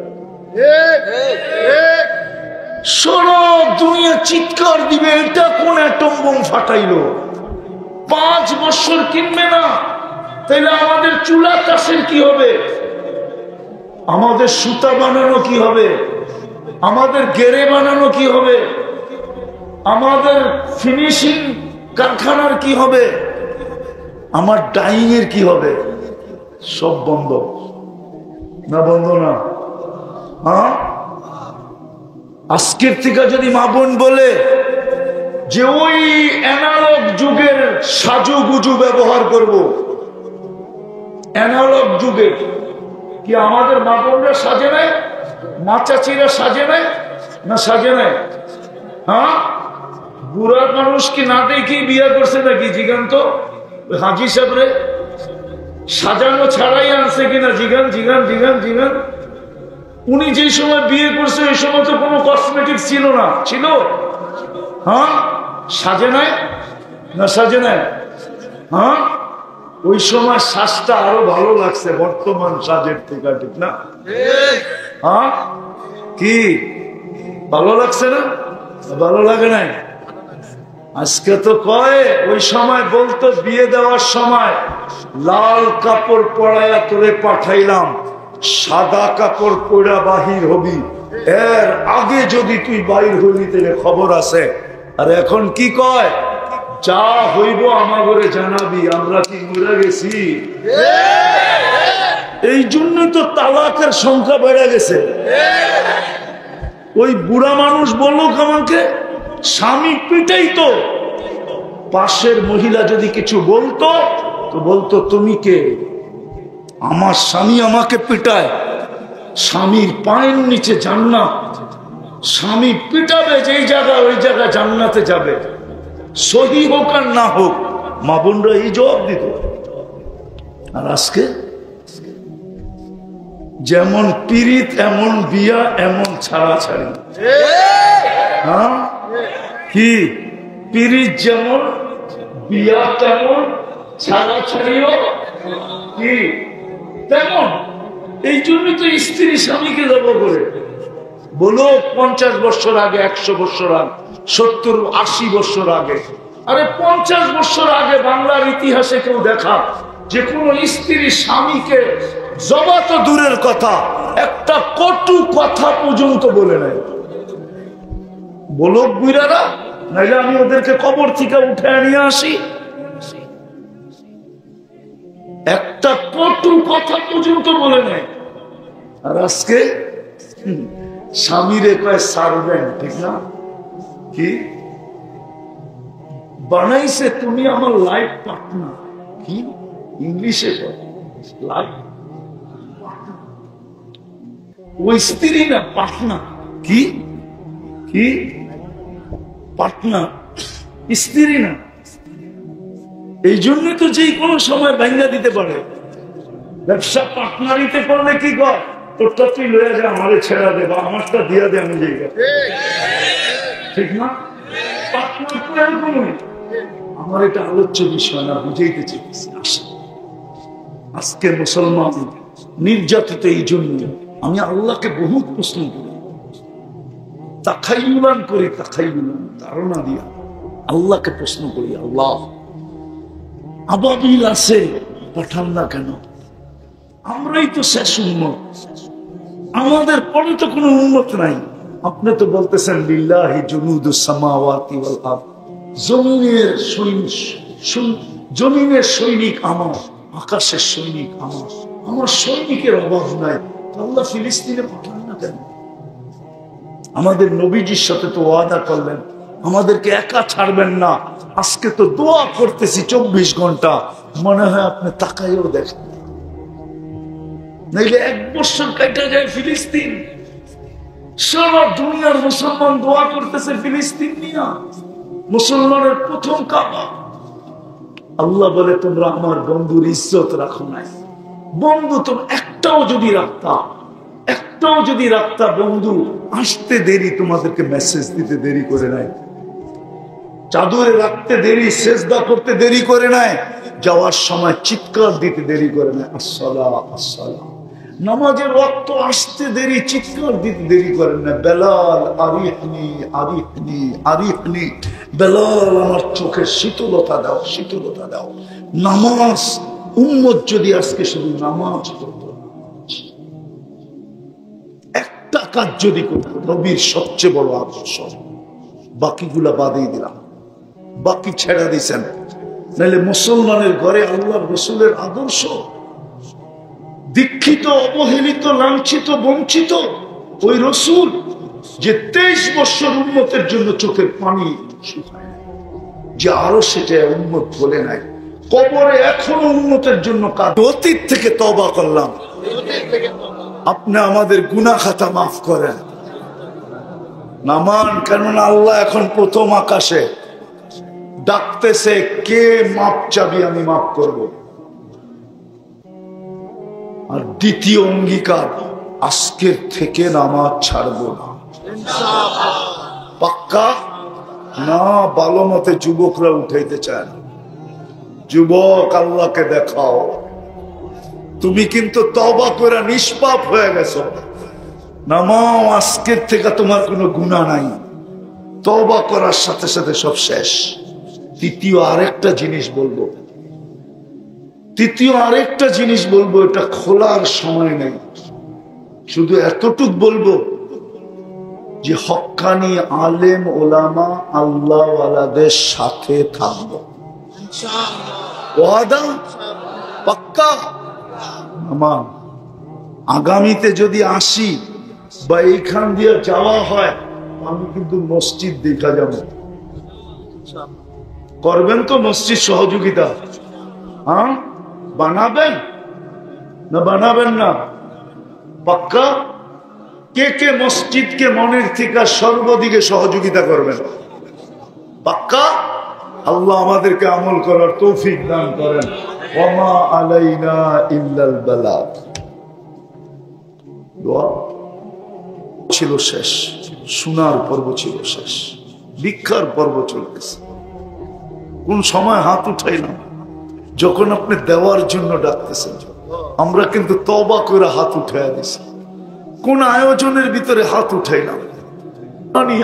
সারা দুনিয়া চিৎকার দিবে, এটা কোন অ্যাটম বোম ফাটাইলো? 5 বছর কিনবে না, তাইলে আমাদের চুলা চাষের কি হবে? আমাদের সুতা বানানো কি হবে? আমাদের গেরে বানানো কি হবে? আমাদের ফিনিশিং কারখানার কি হবে? আমার ডাইং এর কি হবে? সব বন্ধ না? বন্ধ না? হ্যাঁ, আজকের থেকে যদি মা বোন বলে যে ওই অ্যানালগ যুগের সাজুগুজু ব্যবহার করব, অ্যানালগ যুগের, কি আমাদের মা বোনরা সাজে নাই? মা চাচিরা সাজে নাই না? সাজে নাই? হ্যাঁ, বুড়া মানুষ কি না দেখি বিয়ে করছে নাকি? জিগান তো হাজি সাহেবরে, সাজানো ছাড়াই আনছে কিনা? জিগান, জিগান, জিগান, জিগান। উনি যে সময় বিয়ে করছে ওই সময় তো কোনো কসমেটিক্স ছিল না, ছিল? হ্যাঁ, সাজে নাই না, সাজে নাই? হ্যাঁ, ওই সময় শ্বাসটা আরো ভালো লাগছে বর্তমান সাজের থেকে, ঠিক না? হ্যাঁ, কি ভালো লাগছে না? ভালো লাগে নাই? আজকে তো কয়, ওই সময় বলতো বিয়ে দেওয়ার সময় লাল কাপড় পরাইয়া তোরে পাঠাইলাম, সাদা কাপড় পরা বাহির হবি, এর আগে যদি তুই বাহির হইলি তাহলে খবর আছে। আর এখন কি কয়, যা হইব আমাগরে জানাবি, আমরা কি মরে গেছি? এই জন্যই তো তালাকের সংখ্যা বেড়ে গেছে। ওই বুড়া মানুষ বলুক আমাকে, স্বামী পিটাই তো, পাশের মহিলা যদি কিছু বলতো তো বলতো তুমি কে? আমার স্বামী আমাকে পিটায়, স্বামীর পায়ের নিচে জান্নাত, স্বামী পিটাবে যেই জায়গা ওই জায়গা জান্নাতে যাবে, সহি হোক আর না হোক। মা বোনরা এই জবাব দিত। আর আজকে যেমন পীড়িত এমন বিয়া এমন ছাড়াছাড়ি। হ্যাঁ, কি পীড়িত যেমন বিয়া তেমন, ছাড়াছাড়িও কি তেমন। এই জন্যই তো স্ত্রী স্বামীকে দেব করে বলো 50 বছর আগে, 100 বছর আগে, 70-80 বছর আগে, আরে 50 বছর আগে বাংলার ইতিহাসে কেউ দেখা যে কোন স্ত্রী স্বামীকে জবা তো দূরের কথা, একটা কটু কথা পর্যন্ত বলে নাই? বলো বুইরারা, নাইলে আমি ওদেরকে কবর থেকে উঠে নিয়ে আসি। একটা কটু কথা পর্যন্ত বলে নাই। আর আজকে স্বামীরে কয় সার্ভেন্ট, ঠিক না? কি বানাইছে, তুমি আমার লাইফ পার্টনার। কি ইংলিশে লাইফ, ওই স্ত্রী না পার্টনার। কি কি পার্টনার, স্ত্রী না। এই জন্য তো যে কোনো সময় ভাঙ্গা দিতে পারে। ব্যবসা পার্টনারিতে করলে কি কর, তোরটা তুই লইয়া যা, আমারে ছেড়া দে, বা আমারটা দিয়া দে, আমি যাই, ঠিক না? আমার এটা আলোচ্য বিষয় না, বুঝাইতে চেয়েছি। আজকে মুসলমান নির্যাতিত এই জন্য আমি আল্লাহকে বহুত প্রশ্ন করি, তাখাইয়ুলান করি, তাখাইয়ুলান ধারণা দিয়া আল্লাহকে প্রশ্ন করি, আল্লাহ আবাবিল আছে, পাঠান না কেন? আমরাই তো শেষ উন্মত, আমাদের পরে তো কোনো উন্মত নাই। আপনি তো বলতেছেন লিল্লাহি জুনুদুস সামাওয়াতি ওয়াল আরদ, জমিনের সৈনিক আমার, আকাশের সৈনিক আমার, আমার সৈনিকের অভাব নাই। আল্লাহ ফিলিস্তিনে পাঠান না কেন? আমাদের নবীজির সাথে তো ওয়াদা করলেন আমাদেরকে একা ছাড়বেন না। আজকে তো দোয়া করতেছি 24 ঘন্টা, মনে হয় আপনি তাকাইও দেখেন, নাইলে 1 বছর কেটে যায় ফিলিস্তিন। সারা দুনিয়ার মুসলমান দোয়া করতেছে ফিলিস্তিন নিয়ে, মুসলমানের প্রথম কাবা। আল্লাহ বলে তোমরা আমার বন্ধুর ইজ্জত রাখো নাই। বন্ধু তোমরা একটাও যদি রাখতা, বন্ধু আসতে দেরি, তোমাদেরকে মেসেজ দিতে দেরি করে নাই, চাদরে রাখতে দেরি, সেজদা করতে দেরি করে নাই, যাওয়ার সময় চিৎকার দিতে দেরি করে নাই, আসসালাম আসসালাম। নামাজের ওয়াক্ত আসতে দেরি, চিৎকার দিতে দেরি করেন না, বেলাল আরিফনি আরিফনি আরিফনি, বেলাল আমার চোখের শীতলতা দাও, শীতলতা দাও। নামাজ উম্মত যদি আজকে শুধু নামাজ করত, একটা কাজ যদি করত, নবীর সবচেয়ে বড় আদর্শ, বাকিগুলা বাদেই দিলাম, বাকি ছেড়া দিয়েছেন। নাহলে মুসলমানের ঘরে আল্লাহর রাসূলের আদর্শ, দীক্ষিত, অবহেলিত, লাঞ্ছিত, বঞ্চিত ওই রাসূল যে 23 বছর উম্মতের জন্য চোখের পানি শুকায়, যে আরো সেটা উম্মত বলে নাই, কবরে এখনো উম্মতের জন্য কাজ। অতীত থেকে তওবা করলাম, আপনি আমাদের গুনাহ খাতা মাফ করেন। নামান, কেননা আল্লাহ এখন প্রথম আকাশে ডাকতেছে, কে মাপ চাবি, আমি মাফ করব। আর দ্বিতীয় অঙ্গীকার, আজকের থেকে নামাজ ছাড়বো না, পাক্কা না? ভালো মতে যুবকরা উঠাইতে চায় না। যুবক, আল্লাহকে দেখাও, তুমি কিন্তু তওবা করে নিষ্পাপ হয়ে গেছো। নামাও, আজকের থেকে তোমার কোনো গুনাহ নাই। তওবা করার সাথে সাথে সব শেষ। তৃতীয় আরেকটা জিনিস বলবো, এটা খোলার সময় নেই, শুধু এতটুক বলবো যে হক্কানি আলেম ওলামা আল্লাহওয়ালাদের সাথে থাকবো, ওয়াদা পাক্কা। আমার আগামীতে যদি আসি বা এইখান দিয়ে যাওয়া হয়, আমি কিন্তু মসজিদ দেখা যাব। করবেন তো মসজিদ সহযোগিতা? হ্যাঁ, বানাবেন না বানাবেন না? পাক্কা? কে কে মসজিদকে মনের থেকে সর্বদিকে সহযোগিতা করবেন? পাক্কা? আল্লাহ আমাদেরকে আমল করার তৌফিক দান করেন। ওয়া আলাইনা ইল্লাল বালাগ। দোয়া ছিল শেষ, শোনার পর্ব ছিল শেষ, ভিক্ষার পর্ব চলতেছে। কোন সময় হাত উঠাইলাম? যখন আপনি দেওয়ার জন্য ডাকতেছেন। আমরা কিন্তু তওবা করে হাত উঠাইয়া দিছি। কোন আয়োজনের ভিতরে হাত উঠাইলাম?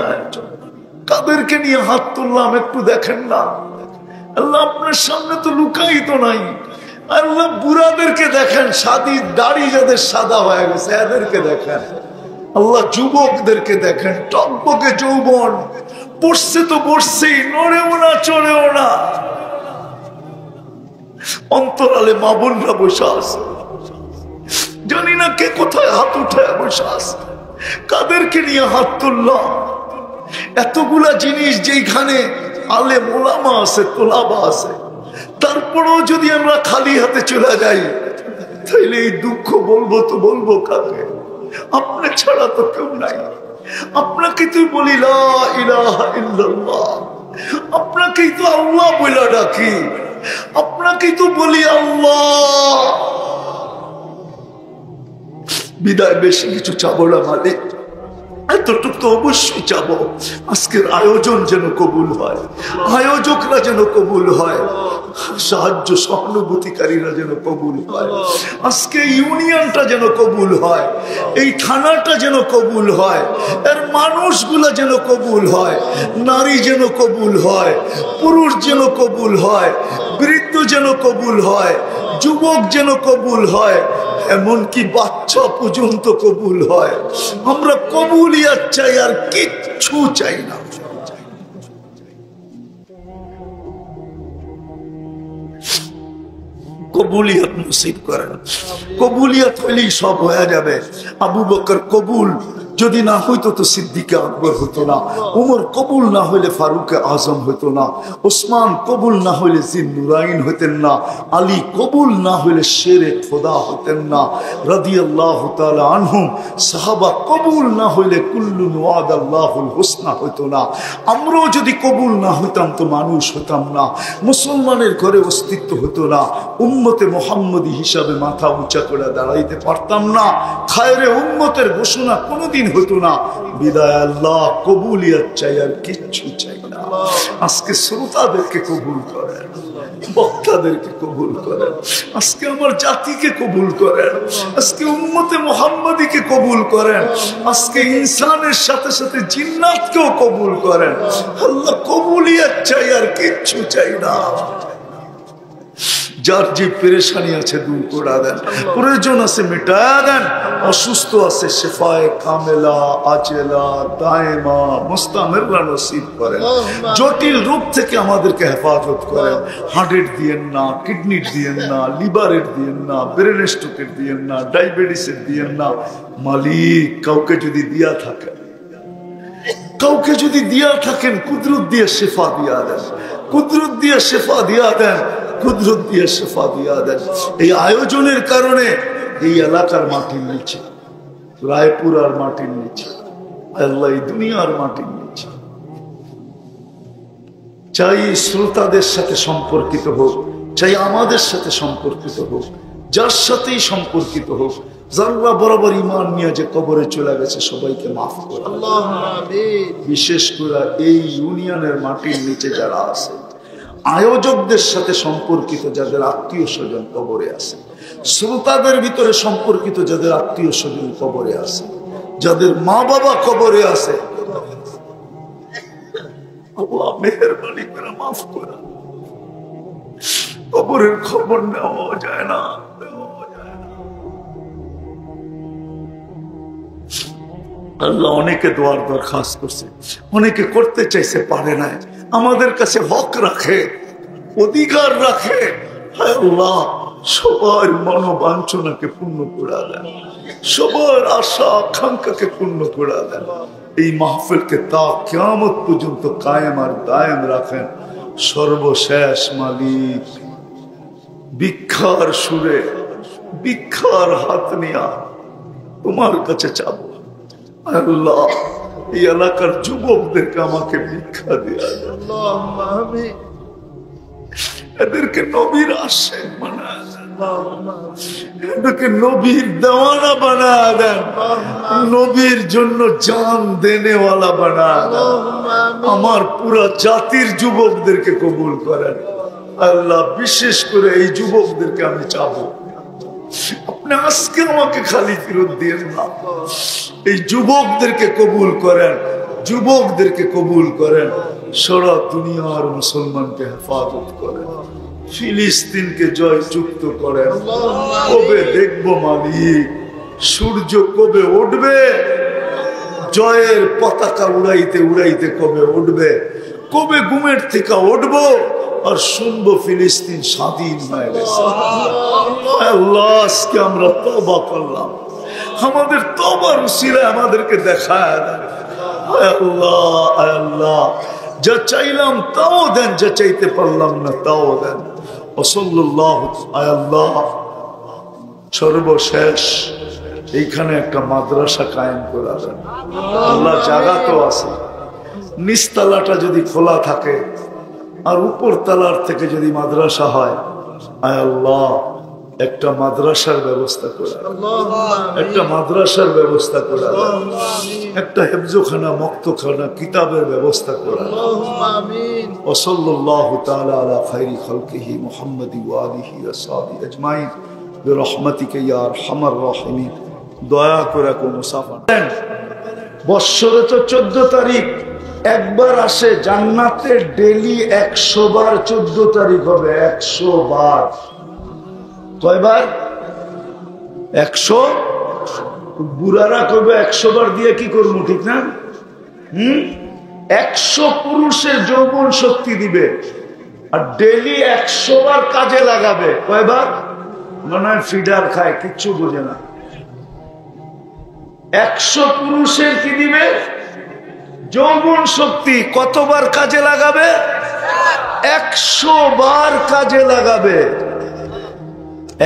আয়োজন কাদেরকে নিয়ে হাত তুললাম একটু দেখেন না। আল্লাহ আপনার সামনে তো লুকাই তো নাই। আল্লাহ বুড়াদেরকে দেখেন, সাদি দাড়ি যাদের সাদা হয়ে গেছে এদেরকে দেখেন। আল্লাহ যুবকদেরকে দেখেন, টকবকে যৌবন, পড়ছে তো পড়ছেই, নড়েও না চড়েও না। অন্তরালে মা বোনরা বসে আছে, জানি না কে কোথায় হাত উঠায় বসে আছে। কাদেরকে নিয়ে হাত তুললাম? এতগুলা জিনিস যেখানে আলেম ওলামা আছে, তোলাবা আছে, তারপরেও যদি আমরা খালি হাতে চলে যাই, তাইলে এই দুঃখ বলবো কাকে? আপনি ছাড়া তো কেউ নাই। আপনাকে তুই বলি লা ইলাহা ইল্লাল্লাহ, আপনাকেই তো আল্লাহ বলে ডাকি, আপনাকেই তো বলি আল্লাহ। বিদায় বেশি কিছু চাবো না মালিক, এতটুক তো অবশ্যই চাবো। আজকের আয়োজন যেন কবুল হয়, আয়োজকরা যেন কবুল হয়, সাহায্য সহানুভূতিকারীরা যেন কবুল হয়, আজকে ইউনিয়নটা যেন কবুল হয়, এই থানাটা যেন কবুল হয়, এর মানুষগুলা যেন কবুল হয়, নারী যেন কবুল হয়, পুরুষ যেন কবুল হয়, বৃদ্ধ যেন কবুল হয়, যুবক যেন কবুল হয়, এমনকি বাচ্চা পর্যন্ত কবুল হয়। আমরা কবুলিয়াত চাই, আর কিচ্ছু চাই না। কবুলিয়াত নসিব করেন। কবুলিয়াত হইলেই সব হয়ে যাবে। আবু বকর কবুল যদি না হইতো তো সিদ্দিকে আকবর হতো না, উমর কবুল না হইলে ফারুকে আজম হইতো না, ওসমান কবুল না হইলে জিন্নুরাইন হইতেন না, আলী কবুল না হইলে শেরে খোদা হইতেন না রাদিয়াল্লাহু তাআলা আনহুম, সাহাবা কবুল না হইলে কুল্লুন ওয়াদাল্লাহুল হুসনা হইতো না। আমরাও যদি কবুল না হইতাম তো মানুষ হইতাম না, মুসলমানের ঘরে অস্তিত্ব হতো না, উম্মতে মুহাম্মদী হিসাবে মাথা উঁচা করে দাঁড়াইতে পারতাম না, খায়রে উম্মতের ঘোষণা কোনোদিন হতো না। বিদায় আল্লাহ কবুলিয়াত চাই, আর কিচ্ছু চাই না। আজকে শ্রোতাদেরকে কবুল করেন, বক্তাদেরকে কবুল করেন, আজকে আমার জাতিকে কবুল করেন, আজকে উম্মতে মুহাম্মদীকে কবুল করেন, আজকে ইনসানের সাথে সাথে জিন্নাতকেও কবুল করেন। আল্লাহ কবুলিয়াত চাই, আর কিচ্ছু চাই না। যার যে পেরেশানি আছে দূর করে দেন, প্রয়োজন আছে মিটায়া দেন, অসুস্থ আছে শেফায়ে কামেলা আজেলা দায়েমা মুস্তামিররা নসিব করেন, জটিল রোগ থেকে আমাদেরকে হেফাজত করেন। হার্টের দিয়েন না, কিডনির দিয়েন না, লিভারের দিয়েন না, ব্রেন স্ট্রোকের দিয়েন না, ডায়াবেটিসের দিয়েন না। মালিক কাউকে যদি দিয়া থাকেন, কাউকে যদি দিয়া থাকেন, কুদরত দিয়ে শেফা দিয়া দেন, কুদরত দিয়ে শেফা দিয়া দেন, কুদরত দিয়ে শেফা দিয়া দেন। এই আয়োজনের কারণে এই এলাকার মাটির নিচে, রায়পুরার মাটির নিচে, আল্লাহ এই দুনিয়ার মাটির নিচে, চাই শ্রোতাদের সাথে সম্পর্কিত হোক, চাই আমাদের সাথে সম্পর্কিত হোক, যার সাথেই সম্পর্কিত হোক, যারা বরাবর ঈমান নিয়ে যে কবরে চলে গেছে সবাইকে মাফ করে বিশেষ করে এই ইউনিয়নের মাটির নিচে যারা আছে, আয়োজকদের সাথে সম্পর্কিত যাদের আত্মীয় স্বজন কবরে আছে, শ্রোতাদের ভিতরে সম্পর্কিত যাদের আত্মীয় স্বজন কবরে আছে, যাদের মা বাবা কবরে আছে, আল্লাহ মেহেরবানি করে মাফ করে। কবরের খবর নেওয়া যায় না, আল্লাহ অনেকে দোয়ার দরখাস্ত করছে, অনেকে করতে চাইছে পারে না। আমাদের কাছে হক রাখে, অধিকার রাখে। হায় আল্লাহ, সবার মনোবাঞ্ছনাকে পূর্ণ করে দেন, সবার আশা আকাঙ্ক্ষাকে পূর্ণ করে দেন। এই মাহফিলকে তা কিয়ামত পর্যন্ত কায়েম আর দায়েম রাখেন। সর্বশেষ মালিক, ভিক্ষার সুরে, ভিক্ষার হাত নিয়া তোমার কাছে চাবো, আল্লাহ এই এলাকার যুবকদেরকে আমাকে ভিক্ষা দিয়া দেন, এদেরকে নবীর আশেক বানায় দেন, এদেরকে নবীর দেওয়ানা বানায় দেন, নবীর জন্য জান দেনেওয়ালা বানায় দেন। আমার পুরা জাতির যুবকদেরকে কবুল করেন আল্লাহ। বিশেষ করে এই যুবকদেরকে আমি চাবো, আপনি আজকে আমাকে খালি ফেরত দিয়েন না, এই যুবকদেরকে কবুল করেন, যুবকদেরকে কবুল করেন। সারা দুনিয়ার মুসলমানকে হেফাজত করেন, ফিলিস্তিনকে জয়যুক্ত করেন। কবে দেখবো মালিক সূর্য কবে উঠবে, জয়ের পতাকা উড়াইতে উড়াইতে কবে উঠবে, কবে ঘুমের থেকে উঠবো আর শুনবো ফিলিস্তিন স্বাধীন হয়ে গেছে। আল্লাহ আজকে আমরা তওবা করলাম, আমাদের তওবার উসিলায় আমাদেরকে দেখায় দেন। আল্লাহ আল্লাহ, যা চাইলাম তাও দেন, যা চাইতে পারলাম না তাও দেন। সাল্লাল্লাহু আল্লাহ। সর্বশেষ এইখানে একটা মাদ্রাসা কায়েম করে দেন আল্লাহ। জায়গা তো আছে, নিচতলাটা যদি খোলা থাকে আর উপর তলার থেকে যদি মাদ্রাসা হয়, আয় আল্লাহ একটা মাদ্রাসার ব্যবস্থা করে, একটা মাদ্রাসার ব্যবস্থা করে, একটা হেফজখানা, মক্তখানা, কিতাবের ব্যবস্থা করে। ওয়া সাল্লাল্লাহু তাআলা আলা খায়রি খালকিহি মুহাম্মাদি ওয়া আলিহি ওয়া সাহবিহি আজমাইন বিরহমাতিকা ইয়া আরহামার রাহিমিন। দয়া করে কোন মুসাফা বৎসরে তো 14 তারিখ একবার আসে, জান্নাতে ডেলি 100 বার 14 তারিখ হবে। 100 বার, কয়বার? 100। বুড়ারা করবে 100 বার দিয়ে কি করবো, ঠিক না? 100 পুরুষের যৌবন শক্তি দিবে আর ডেলি 100 বার কাজে লাগাবে। কয়বার? মনে হয় ফিডার খায়, কিচ্ছু বোঝে না। 100 পুরুষের কি দিবে? যৌবন শক্তি। কতবার কাজে লাগাবে? 100 বার কাজে লাগাবে।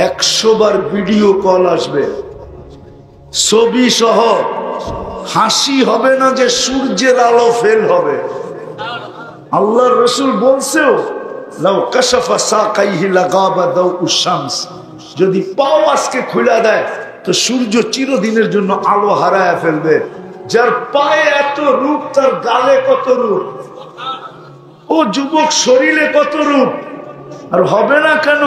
100 বার ভিডিও কল আসবে, ছবি সহ। হাসি হবে না যে সূর্যের আলো ফেল হবে। আল্লাহর রাসূল বলছেও, লাউ কাশাফা সাকাইহি লাগাবা দাউউশ শামস, যদি পাও আজকে খুলে দেয় তো সূর্য চিরদিনের জন্য আলো হারায় ফেলবে। যার পায়ে এত রূপ, তার গালে কত রূপ, ও যুবক শরীরে কত রূপ। আর হবে না কেন?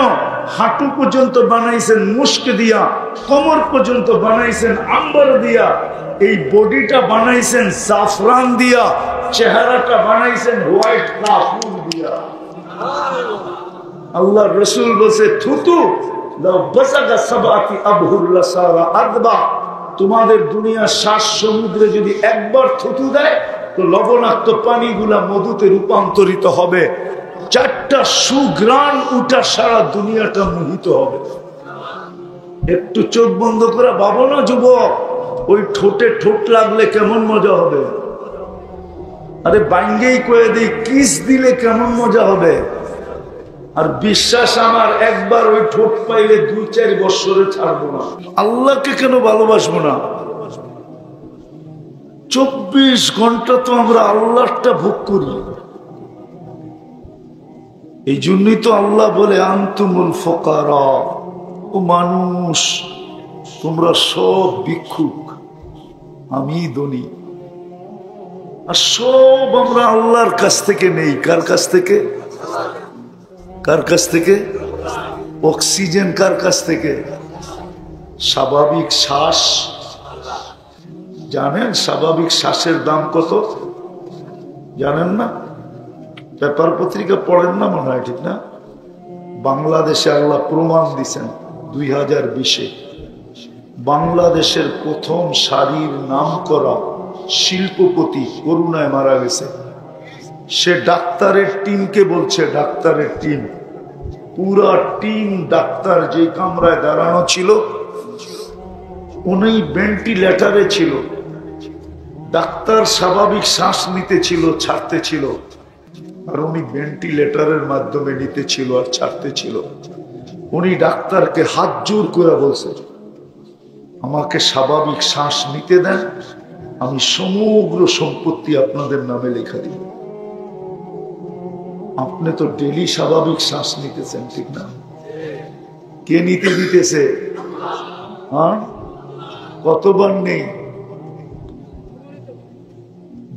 হাঁটু পর্যন্ত বানাইছেন মুস্ক দিয়া, কোমর পর্যন্ত বানাইছেন আম্বার দিয়া, এই বডিটা বানাইছেন জাফরান দিয়া, চেহারাটা বানাইছেন হোয়াইট কাফুর দিয়া। আল্লাহ রাসূল বলে, থুতু লাউ বাসাগা সাবাতি আবহুর সারা আদবা, তোমাদের দুনিয়ার 7 সমুদ্রে যদি একবার থুতু দেয় তো লবণাক্ত পানিগুলা মধুতে রূপান্তরিত হবে। 4টা সুগ্রাণ উঠা সারা দুনিয়াটা মোহিত হবে। একটু চোখ বন্ধ করে ভাবো না যুবক, ওই ঠোঁটে ঠোঁট লাগলে কেমন মজা হবে। আরে বাইঙ্গেই কয়ে দিই, কিস দিলে কেমন মজা হবে। আর বিশ্বাস আমার, একবার ওই ঠোঁট পাইলে 2-4 বছরে ছাড়বো না। আল্লাহকে কেন ভালোবাসবো না? 24 ঘন্টা তো আমরা আল্লাহটা ভোগ করি। এই জন্যই তো আল্লাহ বলে, আনতুমুল ফুকারা, ও মানুষ তোমরা সব ভিক্ষুক, আমি ধনী। আর সব আমরা আল্লাহর কাছ থেকে নেই। কার কাছ থেকে? কার কাছ থেকে? অক্সিজেন কার কাছ থেকে? স্বাভাবিক শ্বাস জানেন? স্বাভাবিক শ্বাসের দাম কত জানেন না? পেপার পত্রিকা পড়েন না মনে হয়, ঠিক না? বাংলাদেশে আল্লাহ প্রমাণ দিছেন 2020-এ বাংলাদেশের প্রথম সারির নাম করা শিল্পপতি করোনায় মারা গেছে। সে ডাক্তারের টিমকে বলছে, ডাক্তারের টিম, পুরা টিম ডাক্তার যে কামরায় দাঁড়ানো ছিল উনি ভেন্টিলেটরে ছিল। ডাক্তার স্বাভাবিক শ্বাস নিতে ছিল, ছাড়তে ছিল, আর উনি ভেন্টিলেটরের মাধ্যমে নিতে ছিল আর ছাড়তে ছিল। উনি ডাক্তারকে হাত জোর করে বলছে, আমাকে স্বাভাবিক শ্বাস নিতে দেন, আমি সমগ্র সম্পত্তি আপনাদের নামে লেখা দিব। আপনি তো ডেলি স্বাভাবিক শ্বাস নিতেছেন, ঠিক না? কে নিতে দিতেছে? হ্যাঁ, কতবার নেই?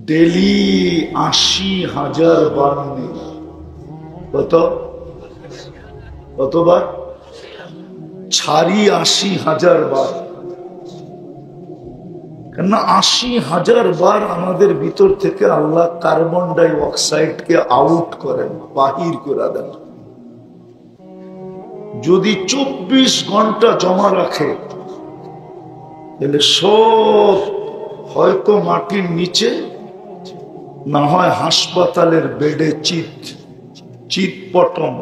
ডেলি 80,000 বার নেই। কতবার? ছাড়ি 80,000 বার। কেননা 80,000 বার আমাদের ভিতর থেকে আল্লাহ কার্বন ডাই অক্সাইডকে আউট করেন, বাহির করে দেন। যদি 24 ঘন্টা জমা রাখে তাহলে সব হয়তো মাটির নিচে, না হয় হাসপাতালের বেডে চিৎপটম।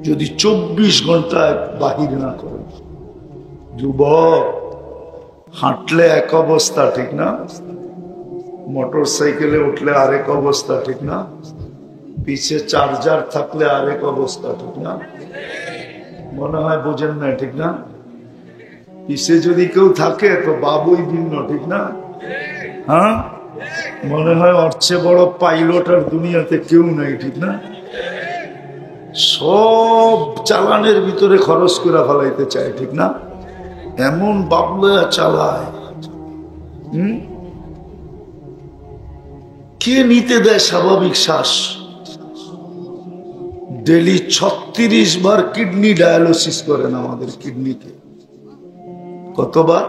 যদি 24 ঘন্টায় বাহির না করে। যুবক, হাঁটলে এক অবস্থা, ঠিক না? মোটর সাইকেলে উঠলে আরেক অবস্থা, ঠিক না? পিছে চার্জার থাকলে আরেক অবস্থা, ঠিক না? মনে হয় বোঝেন না, ঠিক না? পিছে যদি কেউ থাকে তো বাবুই ভিন্ন, ঠিক না? হ্যাঁ, মনে হয় ওর চেয়ে বড় পাইলট আর দুনিয়াতে কেউ নাই, ঠিক না? সব চালানের ভিতরে খরচ করে ফেলাইতে চায়, ঠিক না? এমন বাবলা চালায়। কে নিতে দেয় স্বাভাবিক শ্বাস? ডেলি 36 বার কিডনি ডায়ালিসিস করেন আমাদের কিডনিকে। কতবার?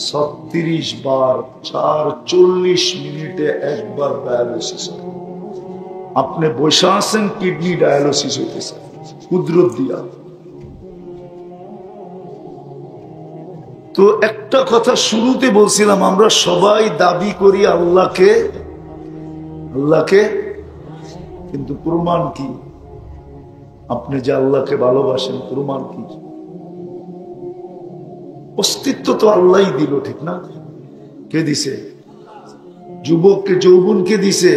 36 বার। 40 মিনিটে একবার ডায়ালিসিস। আপনি বসে আছেন, কিডনি ডায়ালিসিস হইতেছে কুদরত দিয়া। তো একটা কথা শুরুতে বলছিলাম, আমরা সবাই দাবি করি আল্লাহকে, কিন্তু প্রমাণ কি? আপনি যে আল্লাহকে ভালোবাসেন, প্রমাণ কি? অস্তিত্ব তো আল্লাহই দিল, ঠিক না? কে দিছে? যুবককে যৌবন কে দিছে?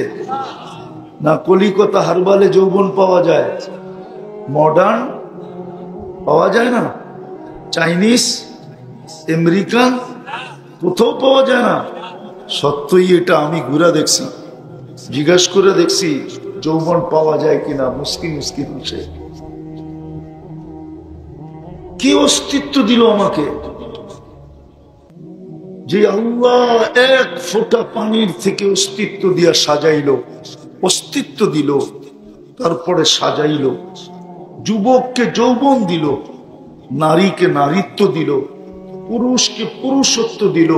না কলিকাতা হারবালে যৌবন পাওয়া যায়? মডার্ন পাওয়া যায় না? চাইনিজ, আমেরিকান কোথাও পাওয়া যায় না। সত্যই এটা আমি ঘুরা দেখছি, জিজ্ঞাসা করে দেখছি যৌবন পাওয়া যায় কিনা। মুশকিল আসে। কি অস্তিত্ব দিল আমাকে? যে আল্লাহ এক ফোঁটা পানির থেকে অস্তিত্ব দিয়া সাজাইলো, অস্তিত্ব দিল, তারপরে সাজাইল। যুবককে যৌবন দিল, নারীকে নারীত্ব দিল, পুরুষকে পুরুষত্ব দিল,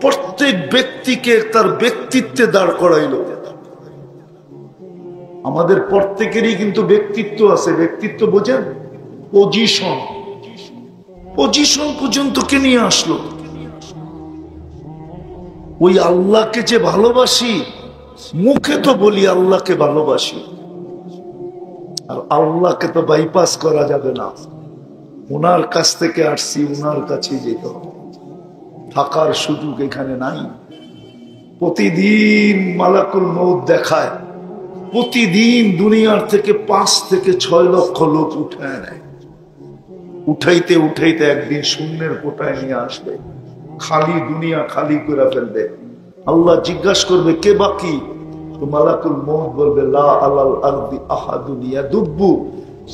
প্রত্যেক ব্যক্তিকে তার ব্যক্তিত্বে দাঁড় করাইল। আমাদের প্রত্যেকেরই কিন্তু ব্যক্তিত্ব আছে। ব্যক্তিত্ব বোঝেন? পজিশন পর্যন্ত কে নিয়ে আসলো? ওই আল্লাহকে যে ভালোবাসি, মুখে তো বলি আল্লাহকে ভালোবাসি, আর আল্লাহকে তো বাইপাস করা যাবে না। ওনার কাছ থেকে আসছি, ওনার কাছে যেতে হবে। থাকার সুযোগ এখানে নাই। প্রতিদিন মালাকুল মউত দেখায়, প্রতিদিন দুনিয়ার থেকে 5 থেকে 6 লক্ষ লোক উঠায় নেয়। উঠাইতে উঠাইতে একদিন শূন্যের কোটায় নিয়ে আসবে, খালি দুনিয়া খালি করে ফেলবে। আল্লাহ জিজ্ঞাসা করবে কে বাকি? তো মালাকুল মউত বলবে লা আলাল আরদি আহাদুন ইয়াদুব্বু,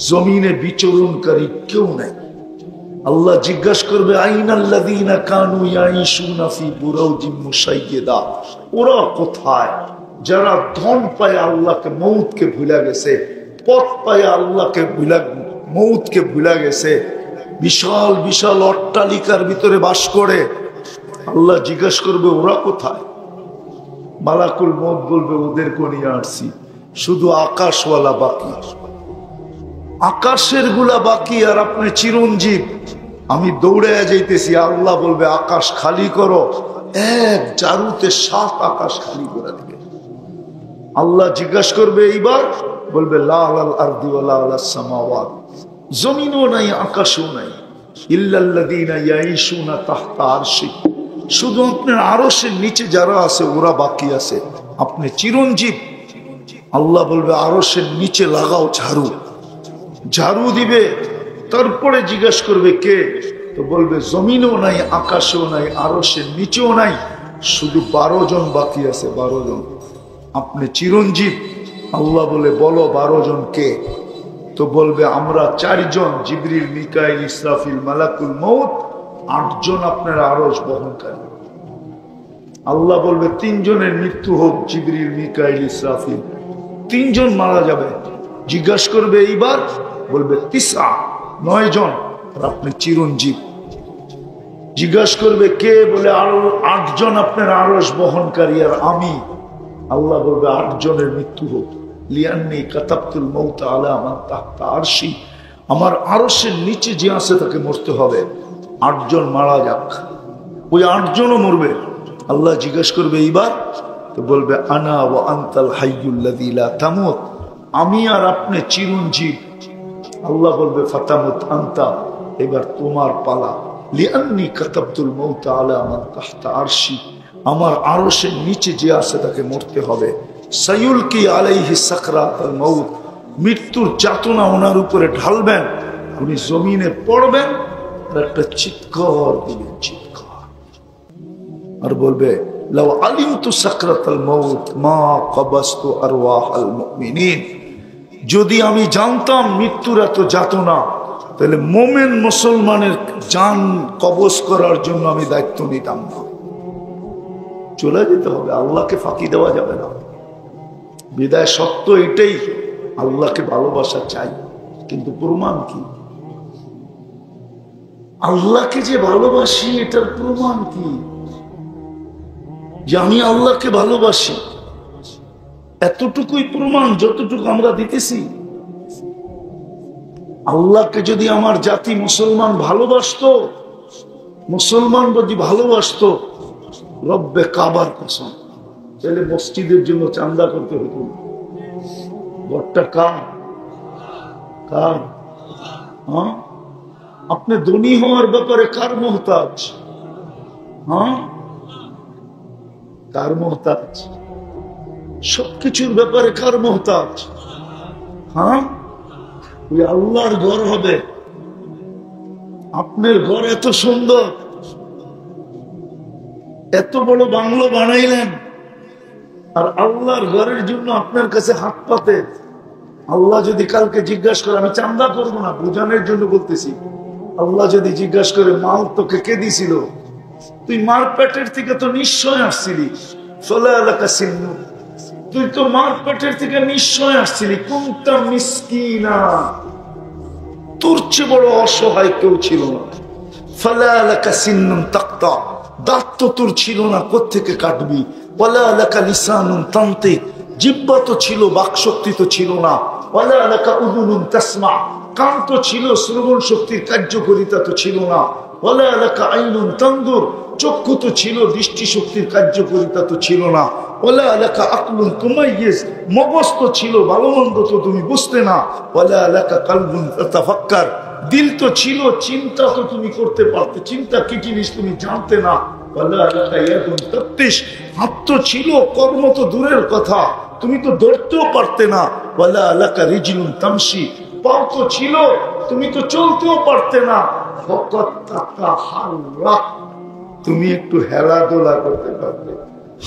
জমিনে বিচরণকারী কেউ নাই। আল্লাহ জিজ্ঞাসা করবে আইনাল্লাযীনা কানু ইয়াঈশুনা ফি বুরাউজিম মুশাইয়্যিদা, ওরা কোথায় যারা ধন পায় আল্লাহকে মউতকে ভুলে গেছে, পথ পায় আল্লাহকে মউতকে ভুলে গেছে, বিশাল বিশাল অট্টালিকার ভিতরে বাস করে। আল্লাহ জিজ্ঞাসা করবে ওরা কোথায়? মালাকুল মউত বলবে ওদেরকে নিয়ে আসছি, শুধু আকাশওয়ালা বাকি, আকাশের গুলা বাকি, আর আপনি চিরঞ্জীব। আমি দৌড়ে যাইতেছি, আল্লাহ বলবে আকাশ খালি করো, এক জারুতে 7 আকাশ খালি করে দিবে। আল্লাহ জিজ্ঞাসা করবে এইবার, বলবে লা আলাল আরদি ওয়া লা আলাস সামাওয়াত, জমিনও নাই আকাশও নাই, ইল্লাল্লাযীনা ইয়াঈশুনা তাহতা আরশি, শুধু আপনার আরশের নিচে যারা আছে ওরা বাকি আছে, আপনি চিরঞ্জীব। আল্লাহ বলবে আরশের নিচে লাগাও ঝাড়ু, ঝাড়ু দিবে। তারপরে জিজ্ঞাসা করবে কে? তো বলবে জমিনও নাই আকাশেও নাই আরশের নিচেও নাই, শুধু 12 জন বাকি আছে, 12 জন। আপনি চিরঞ্জীব। আল্লাহ বলে বলো 12 জন কে? তো বলবে আমরা 4 জন, জিবরিল মিকাইল ইসরাফিল মালাকুল মউত, 8 জন আপনার আরশ বহনকারী। আল্লাহ বলবে 3 জনের মৃত্যু হোক, জিবরিল মিকাইল ইসরাফিল, 3 জন মারা যাবে। জিজ্ঞাসা করবে এইবার, বলবে 9 জন, আর আপনি চিরঞ্জীব। জিজ্ঞাসা করবে কে? বলে আরো 8 জন আপনার আরশ বহনকারী, আর আমি। আল্লাহ বলবে 8 জনের মৃত্যু হোক, লিয়ান্নি কাতাবতুল মউত আলা মান তাহতা আরশি, আমার আরশের নিচে যে আছে তাকে মরতে হবে। 8 জন মারা যাক, ওই 8 জনও মরবে। আল্লাহ জিজ্ঞাসা করবে এইবার, তো বলবে আনা ওয়া আনতাল হাইয়ুল্লাযী লা তামুত, আমি আর আপনি চিরঞ্জীব। আল্লাহ বলবে ফাতামুত আনতা, এবার তোমার পালা। লিআন্নী কাতাবতুল মউত আলা মান তাহতা আরশি, আমার আরশের নিচে যে আছে তাকে মরতে হবে। সায়ুলকি আলাইহি সাকরাতুল মউত, মৃত্যুর যাতনা ওনার উপরে ঢালবেন, উনি জমিনে পড়বেন, আর একটা চিৎকার দিবেন, চিৎকার, আর বলবে লাউ আলিমতু সাকরাতুল মউত মা কবাস্তু আরওয়াহাল মুমিনিন, যদি আমি জানতাম মৃত্যুর এত যাতনা, তাহলে মোমেন মুসলমানের জান কবজ করার জন্য আমি দায়িত্ব নিতাম না। চলে যেতে হবে, আল্লাহকে ফাঁকি দেওয়া যাবে না। বিদায় সত্য এটাই, আল্লাহকে ভালোবাসা চাই, কিন্তু প্রমাণ কি? আল্লাহকে যে ভালোবাসি এটার প্রমাণ কি? যে আমি আল্লাহকে ভালোবাসি, এতটুকুই প্রমাণ যতটুকু আমরা দিতেছি। আল্লাহকে যদি আমার জাতি মুসলমান ভালোবাসতো, মুসলমান যদি ভালোবাসতো, রব্বে কাবার কসম, তাহলে মসজিদের জন্য চান্দা করতে হতো। ঘরটা কার? কার? হ্যাঁ, আপনি ধনী হওয়ার ব্যাপারে কার মোহতাজ? হ্যাঁ, কার মোহতাজ? সবকিছুর ব্যাপারে কার মোহতাজ? হ্যাঁ, ওই আল্লাহর ঘর হবে। আপনার ঘর এত সুন্দর, এত বড় বাংলো বানাইলেন, আর আল্লাহর ঘরের জন্য আপনার কাছে হাত পাতে। আল্লাহ যদি কালকে জিজ্ঞাসা করে, আমি চান্দা করবো না, বোঝানোর জন্য বলতেছি, আল্লাহ যদি জিজ্ঞাসা করে মাল তোকে কে দিছিল? তুই মার পেটের থেকে তো নিশ্চয় আসছিলি, ফলা এলাকা সিন্নু, তুই তো মার পেটের থেকে নিশ্চয় আসছিলি। কোনটা মিসকিনা, তোর চেয়ে বড় অসহায় কেউ ছিল না। ফলা এলাকা সিন্নুন তাক্তা, দাঁত তো তোর ছিল না, কোত্থেকে কাটবি? ওয়ালা লাকা লিসানুন তানতিক, জিহ্বা তো ছিল, বাকশক্তি তো ছিল না। ওয়ালা লাকা উযুনুন তাসমা, কান তো ছিল, শ্রবণ শক্তির কার্যকারিতা তো ছিল না। ওয়ালা লাকা আইনুন তানদুর, চক্ষু তো ছিল, দৃষ্টি শক্তির কার্যকারিতা তো ছিল না। ওয়ালা লাকা আকলুন তুমাইয়িজ, মগজ তো ছিল, ভালো মন্দ তো তুমি বুঝতে না। ওয়ালা লাকা কলবুন তাতাফাক্কার, দিল তো ছিল, চিন্তা তো তুমি করতে পারতে, চিন্তা কি জিনিস তুমি জানতে না। হাত তো ছিল, কর্ম তো দূরের কথা, তুমি তো ধরতেও পারতে না। পাও তো ছিল, তুমি তো চলতেও পারতে না। তুমি একটু হেলাদোলা করতে পারতে,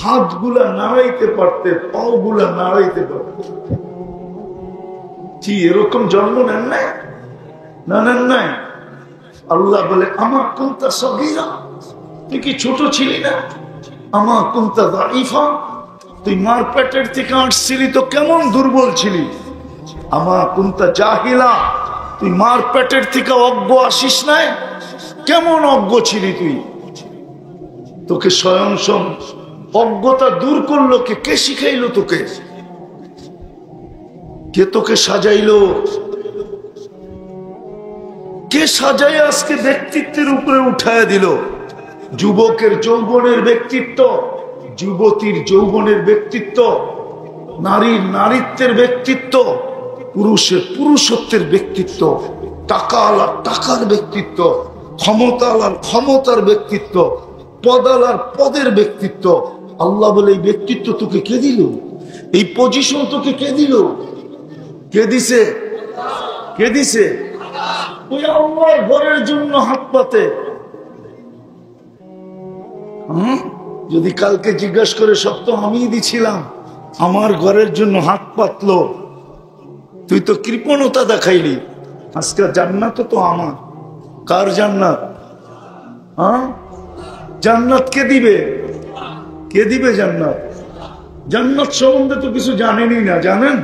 হাত গুলা নাড়াইতে পারতে, পাও গুলা নাড়াইতে পারতে। কি এরকম জন্ম নেন নাই? না নেন নাই? আল্লাহ বলে আমা কুনতা সগীরা, তুই কি ছোট ছিলি না? আমা কুনতা দাঈফা, তুই মার পেটের থেকে আসছিলি তো কেমন দুর্বল ছিলি? আমা কুনতা জাহিলা, তুই মার পেটের থেকে অজ্ঞ আসিস নাই, কেমন অজ্ঞ ছিলি তুই? তোকে স্বয়ং অজ্ঞতা দূর করলো কে? কে শিখাইলো তোকে? কে তোকে সাজাইলো? কে সাজাই আজকে ব্যক্তিত্বের উপরে উঠায় দিল? যুবকের যৌবনের ব্যক্তিত্ব, যুবতীর যৌবনের ব্যক্তিত্ব, নারীর নারীত্বের ব্যক্তিত্ব, পুরুষের পুরুষত্বের ব্যক্তিত্ব, টাকাওয়ালার টাকার ব্যক্তিত্ব, ক্ষমতাওয়ালার ক্ষমতার ব্যক্তিত্ব, পদালার পদের ব্যক্তিত্ব। আল্লাহ বলে এই ব্যক্তিত্ব তোকে কে দিল? এই পজিশন তোকে কে দিল? কে দিছে? কে দিছে? ওই আল্লাহর ঘরের জন্য হাত পাতে। যদি কালকে জিজ্ঞাসা করে সব তো আমি দিছিলাম, আমার ঘরের জন্য হাত পাতলো, তুই তো কৃপণতা দেখাইলি। আজকে জান্নাত তো আমার। কার জান্নাত? জান্নাত কে দিবে? কে দিবে জান্নাত? জান্নাত সম্বন্ধে তো কিছু জানেনই না। জানেন?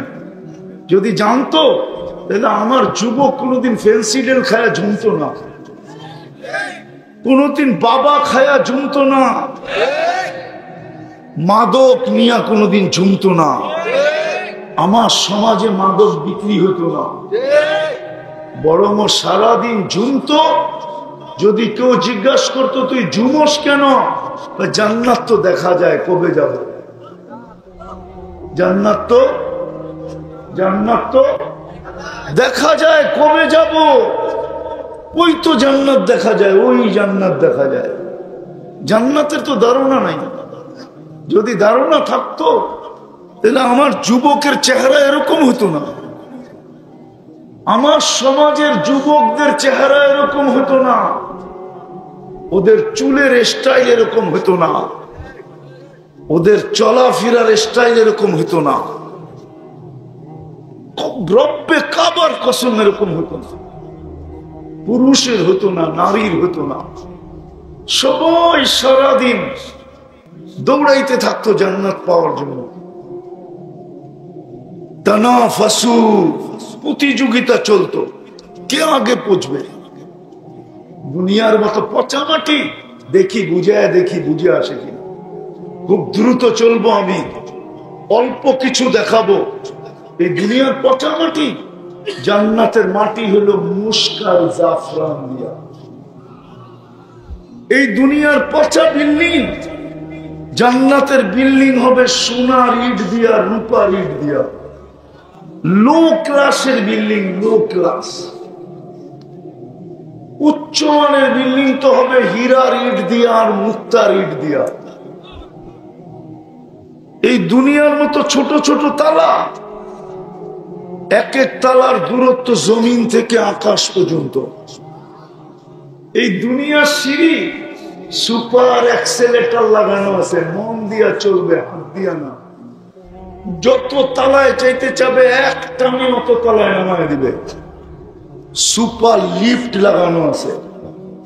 যদি জানতো তাহলে আমার যুবক কোনোদিন ফেন্সিডেল খায়া ঝুমতো না, কোনোদিন বাবা খায়া ঝুমতো না, মাদক নিয়া কোনোদিন ঝুমতো না, আমার সমাজে মাদক বিক্রি হতো না, বরং সারাদিন ঝুমতো। যদি কেউ জিজ্ঞাসা করতো তুই ঝুমস কেন? জান্নাত তো দেখা যায়, কবে যাব? জান্নাত তো দেখা যায়, কবে যাব? ওই তো জান্নাত দেখা যায়, ওই জান্নাত দেখা যায়। জান্নাতের তো ধারণা নাই। যদি ধারণা থাকতো তাহলে আমার যুবকের চেহারা এরকম হতো না, আমার সমাজের যুবকদের চেহারা এরকম হতো না, ওদের চুলের স্টাইল এরকম হতো না, ওদের চলাফেরার স্টাইল এরকম হতো না, রব্বে কাবার কসম এরকম হতো না, পুরুষের হতো না, নারীর হতো না। সবাই সারাদিন দৌড়াইতে থাকতো জান্নাত পাওয়ার জন্য। তানাফাসু, প্রতিযোগিতা চলতো, কে আগে পৌঁছবে। দুনিয়ার মতো পচা মাটি, দেখি বুঝে আসে কিনা। খুব দ্রুত চলবো আমি, অল্প কিছু দেখাবো। এই দুনিয়ার পচা মাটি, জান্নাতের মাটি হলো মুস্কার জাফরান দিয়া। এই দুনিয়ার পচা বিল্ডিং, জান্নাতের বিল্ডিং হবে সোনার ইট দিয়া, রূপার ইট দিয়া। লো ক্লাসের বিল্ডিং, লো ক্লাস। উচ্চমানের বিল্ডিং তো হবে হীরার ইট দিয়া আর মুক্তার ইট দিয়া। এই দুনিয়ার মতো ছোট ছোট তালা, এক এক তালার দূরত্ব জমিন থেকে আকাশ পর্যন্ত। এই দুনিয়ার সিঁড়ি সুপার এক্সেলেটর লাগানো আছে, মন দিয়া চলবে, হাত দিয়া না। যত তালায় চাইতে চাবে এক টানে অত তালায় নামায় দিবে। সুপার লিফট লাগানো আছে,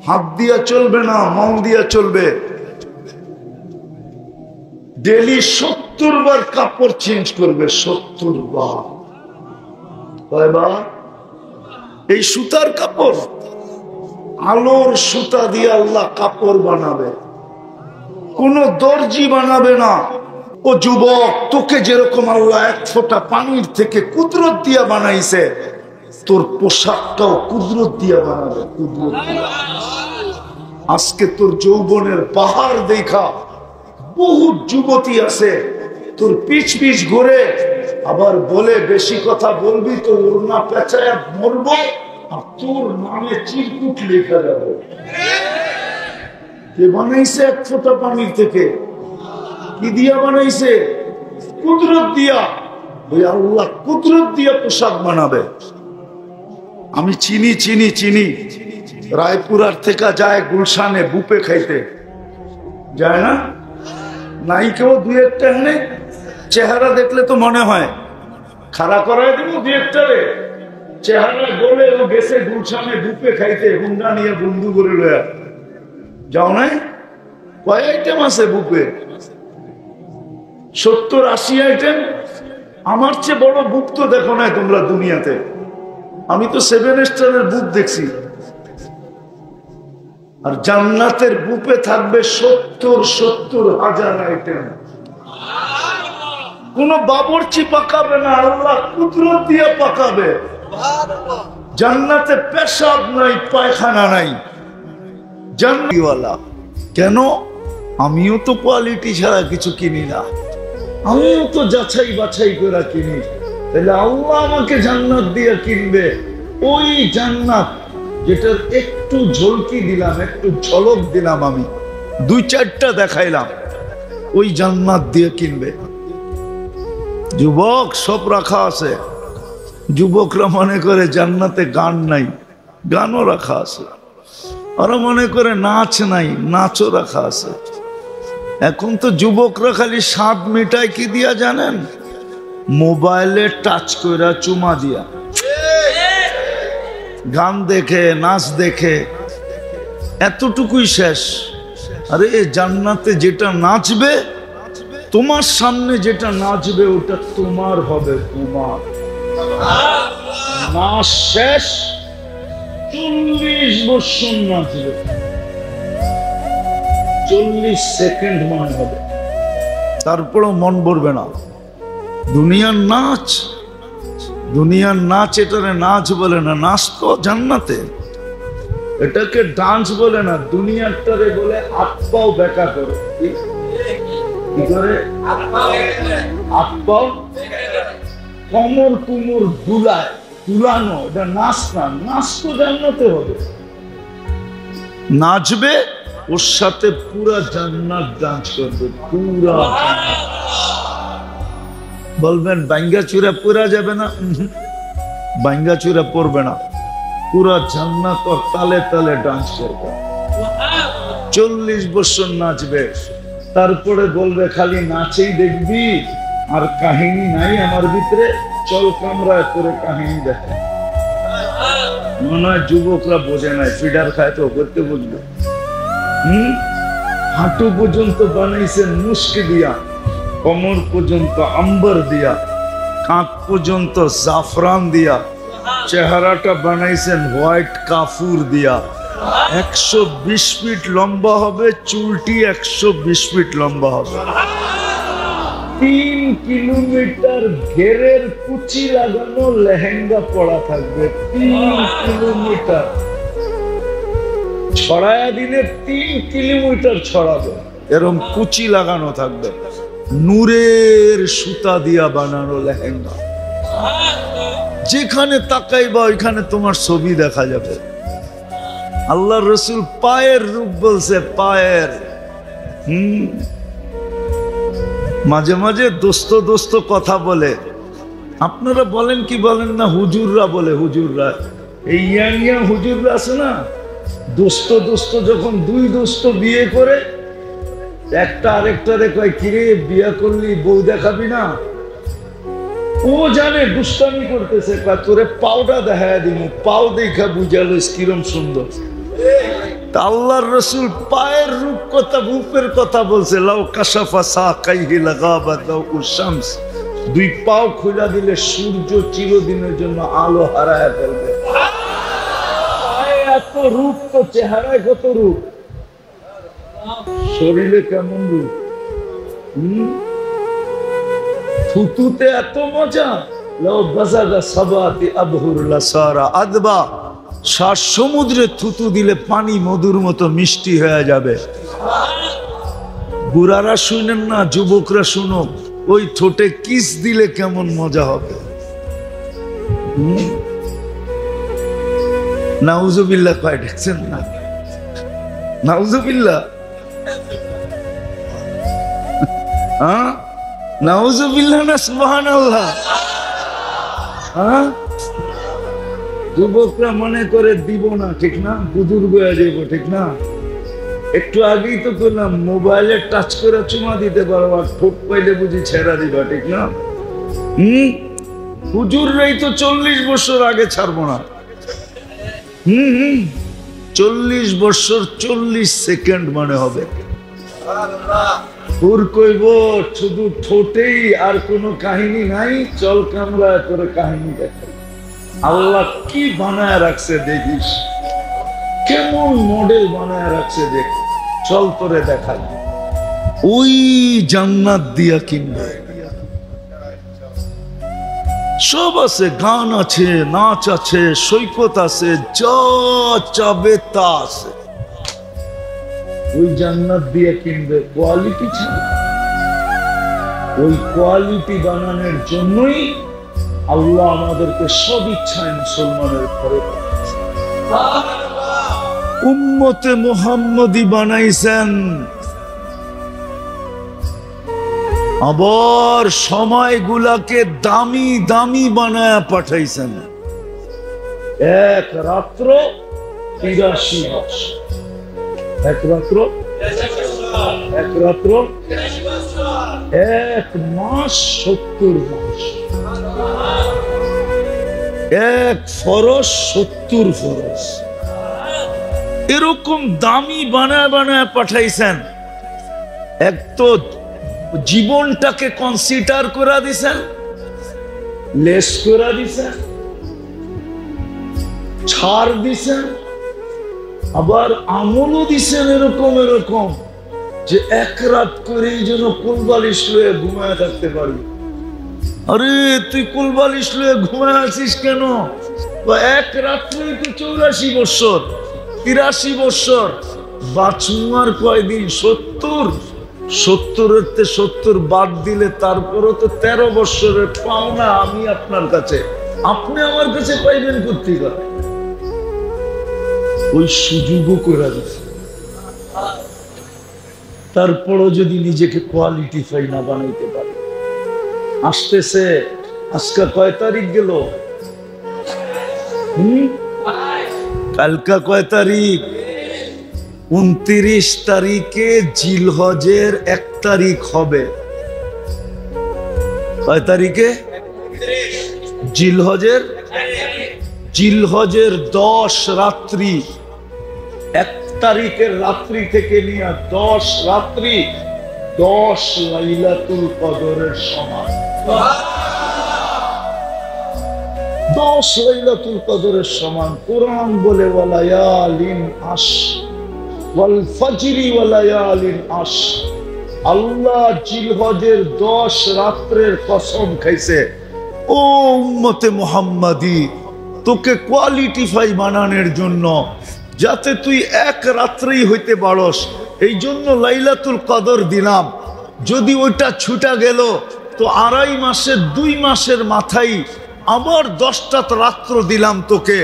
হাত দিয়া চলবে না, মন দিয়া চলবে। ডেলি 70 বার কাপড় চেঞ্জ করবে, 70 বার। কয়বার? এই সুতার কাপড়, আলোর সুতা দিয়ে আল্লাহ কাপড় বানাবে, কোন দর্জি বানাবে না। ও যুবক, তোকে যেরকম আল্লাহ এক ফোঁটা পানির থেকে কুদরত দিয়া বানাইছে, তোর পোশাকটাও কুদরত দিয়া বানাবে, কুদরত দিয়া। আজকে তোর যৌবনের পাহাড় দেখা বহু যুবতী আছে, তোর পিছ পিছ ঘুরে, আবার বলে বেশি কথা বলবি তো ওড়না পেঁচায় মরবো, আর তোর নামে চিরকুট লেখা যাবে। কে বানাইছে এক ফোঁটা পানির থেকে? কি দিয়া বানাইছে? কুদরত দিয়া। ওই আল্লাহ কুদরত দিয়া পোশাক বানাবে। আমি চিনি রায়পুরার থেকে যায় গুলশানে বুপে খাইতে, যায় না? নাই কেউ দুই একটা এনে চেহারা দেখলে তো মনে হয় খাড়া করাই দিব দুই একটা রে, চেহারা গলে ও গেছে গুলশানে বুপে খাইতে, হুন্ডা নিয়ে বন্ধু করে লয়া যাও নাই? কয় আইটেম আছে বুপে? 70-80 আইটেম। আমার চেয়ে বড় বুক তো দেখো না তোমরা দুনিয়াতে। আমি তো 7 স্টারের বুক দেখছি। আর জান্নাতের বুপে থাকবে 70,000 আইটেম। কোন বাবুর্চি পাকাবে না, আল্লাহ কুদরত দিয়ে পাকাবে। জান্নাতে পেশাব নাই, পায়খানা নাই। জান্নাতিওয়ালা কেন? আমিও তো কোয়ালিটি ছাড়া কিছু কিনি না, আমিও তো যাচাই বাছাই করে কিনি। তাহলে আল্লাহ আমাকে জান্নাত দিয়ে কিনবে। ওই জান্নাত যেটার একটু ঝলকি দিলাম, একটু ঝলক দিলাম, আমি 2-4টা দেখাইলাম, ওই জান্নাত দিয়ে কিনবে। যুবক সব রাখা আছে। যুবকরা মনে করে জান্নাতে গান নাই, গানও রাখা আছে। ওরা মনে করে নাচ নাই, নাচও রাখা আছে। এখন তো যুবকরা খালি স্বাদ মিটায় কি দিয়া জানেন? মোবাইলে টাচ কইরা চুমা দিয়া, গান দেখে, নাচ দেখে, এতটুকুই শেষ। আরে জান্নাতে যেটা নাচবে, তোমার সামনে যেটা নাচবে ওটা তোমার হবে, তোমার। নাচ শেষ, 40 বছর নাচবে, 40 সেকেন্ড মনে হবে, তারপরও মন ভরবে না। দুনিয়ার নাচ, দুনিয়ার নাচ এটারে নাচ বলে না, নাচ তো জান্নাতে। এটাকে ডান্স বলে না, দুনিয়ারটারে বলে আত্মাও বেকা করে। কি করে? আত্মাও কমর কুমর দুলায়, তুলানো, এটা নাচ না। নাচ তো জান্নাতে হবে। নাচবে, ওর সাথে পুরা জান্নাত ডান্স করবে, পুরা। বলবেন বাইঙ্গা চূড়া পুরা যাবে না? বাইঙ্গা চূড়া পড়বে না, পুরা জান্নাত ওর তালে তালে ডান্স করবে। 40 বছর নাচবে, তারপরে বলবে খালি নাচেই দেখবি, আর কাহিনী নাই আমার ভিতরে, চল কামরায় করে কাহিনী দেখে। মনে হয় যুবকরা বোঝে নাই, ফিডার খায় তো করতে বুঝবে। হাঁটু পর্যন্ত বানাইছেন মুস্ক দিয়া, কোমর পর্যন্ত আম্বর দিয়া, কাঁধ পর্যন্ত জাফরান দিয়া, চেহারাটা বানাইছেন হোয়াইট কাফুর দিয়া। 120 ফিট লম্বা হবে, চুলটি 120 ফিট লম্বা হবে। 3 কিলোমিটার ঘেরের কুচি লাগানো লেহেঙ্গা পরা থাকবে, 3 কিলোমিটার ছড়ায়া দিলে 3 কিলোমিটার ছড়াবে, এরকম কুচি লাগানো থাকবে। নূরের সুতা দিয়া বানানো লেহেঙ্গা, যেখানে তাকাইবা ওইখানে তোমার ছবি দেখা যাবে। আল্লাহ রসুল পায়ের রূপ বলছে, পায়ের। মাঝে মাঝে দোস্ত দোস্ত কথা বলে, আপনারা বলেন কি বলেন না? হুজুররা বলে, হুজুররা, এই ইয়াং ইয়াং হুজুররা আছে না, দোস্ত দোস্ত যখন 2 দোস্ত বিয়ে করে, একটা আরেকটারে কয়, কিরে বিয়ে করলি বউ দেখাবি না? ও জানে দুষ্টামি করতেছে, কয় তোরে পাওটা দেখায় দিব, পাও দেখা বুঝালো কিরম সুন্দর। আল্লাহর রসুল পায়ের রূপ কথা, রূপের কথা বলছে। লাউ কাশাফা সাকাইহি লাগাবাতাহু শামস, 2 পাও খুলে দিলে সূর্য চিরদিনের জন্য আলো হারায় ফেলবে। পায়ে এত রূপ, তো চেহারায় কত রূপ, শরীরে কেমন রূপ। থুতুতে এত মজা, লাউ বাজাগা সাবাতি আবহুর লাসারা আদবা, 7 সমুদ্রে থুতু দিলে পানি মধুর মতো মিষ্টি হয়ে যাবে। বুড়ারা শুনেন না, যুবকরা শুনো, ওই ঠোঁটে কিস দিলে কেমন মজা হবে। নাউজুবিল্লাহ কয় দেখছেন না? নাউজুবিল্লাহ, হ্যাঁ, নাউজুবিল্লাহ না সুবহানাল্লাহ। হ্যাঁ, যুবকরা মনে করে দিব না, ঠিক না? বুজুর্গ হয়ে যাব, ঠিক না? একটু আগেই তো করলাম, মোবাইলে টাচ করে চুমা দিতে পারো, আর ঠোঁট পাইলে বুঝি ছেড়া দিবা, ঠিক না? হুজুররাই তো 40 বছর আগে ছাড়বো না। 40 বছর 40 সেকেন্ড মানে হবে। হুর কইব শুধু ঠোঁটেই, আর কোনো কাহিনী নাই, চল কামরা করে কাহিনী দেখাই। আল্লাহ কি বানায় রাখছে দেখিস, কেমন মডেল বানায় রাখছে দেখ, চল তোরে দেখাই। ওই জান্নাত দিয়া কিনবে, সব আছে, গান আছে, নাচ আছে, সৈকত আছে, যা চাবে তা আছে। ওই জান্নাত দিয়ে কিনবে কোয়ালিটি ছাড়া। ওই কোয়ালিটি বানানোর জন্যই আল্লাহ আমাদেরকে সব ইচ্ছায় মুসলমানের ঘরে উম্মতে মুহাম্মদী বানাইছেন। আবার সময়গুলাকে দামি দামি বানায় পাঠাইছেন। এক রাত্র 83 মাস, এক রাত্র, এক রাত্র, এক মাস 70 মাস, এক ফরজ 70 ফরজ, এরকম দামি বানায় বানায় পাঠাইছেন। এক তো জীবনটাকে কনসিডার করে দিছেন, লেস করে দিছেন, ছাড় দিছেন, আবার আমলও দিছেন এরকম এরকম যে এক রাত করেই যেন কুলবালিশ লয়ে ঘুমায় থাকতে পারি। আরে তুই কুলবালিশ লয়ে ঘুমায় আছিস কেন? এক রাত্রেই তো 84 বছর, 83 বছর, বাঁচুয়ার কয়দিন? 70। 70 বাদ দিলে তারপরও তো 13 বছরের পাওনা আমি আপনার কাছে, আপনি আমার কাছে পাইবেন কোত্থেকে? ওই সুযোগও করে দিচ্ছে। তারপরও যদি নিজেকে কোয়ালিটিফাই না বানাইতে পারে, আসতেছে আজকে কয় তারিখ গেল? কালকা কয় তারিখ? 29 তারিখে জিলহজের 1 তারিখ হবে। কয় তারিখে? জিলহজের 10 রাত্রি, 1 তারিখের রাত্রি থেকে নিয়ে 10 রাত্রি, 10 লাইলাতুল কদরের সমান। 10 লাইলাতুল কদরের সমান। কোরআন বলে ওয়ালায়ালিন আশ ওয়াল ফাজরি ওয়ালায়ালিন আশ। আল্লাহ জিলহজের 10 রাত্রের কসম খাইছে। ও উম্মতে মুহাম্মাদি, তোকে কোয়ালিটিফাই বানানোর জন্য, যাতে তুই 1 রাত্রেই হইতে পারস, এই জন্য লাইলাতুল কদর দিলাম। যদি ওইটা ছুটা গেল তো 2.5 মাসের 2 মাসের মাথায় আবার 10টা রাত্র দিলাম তোকে।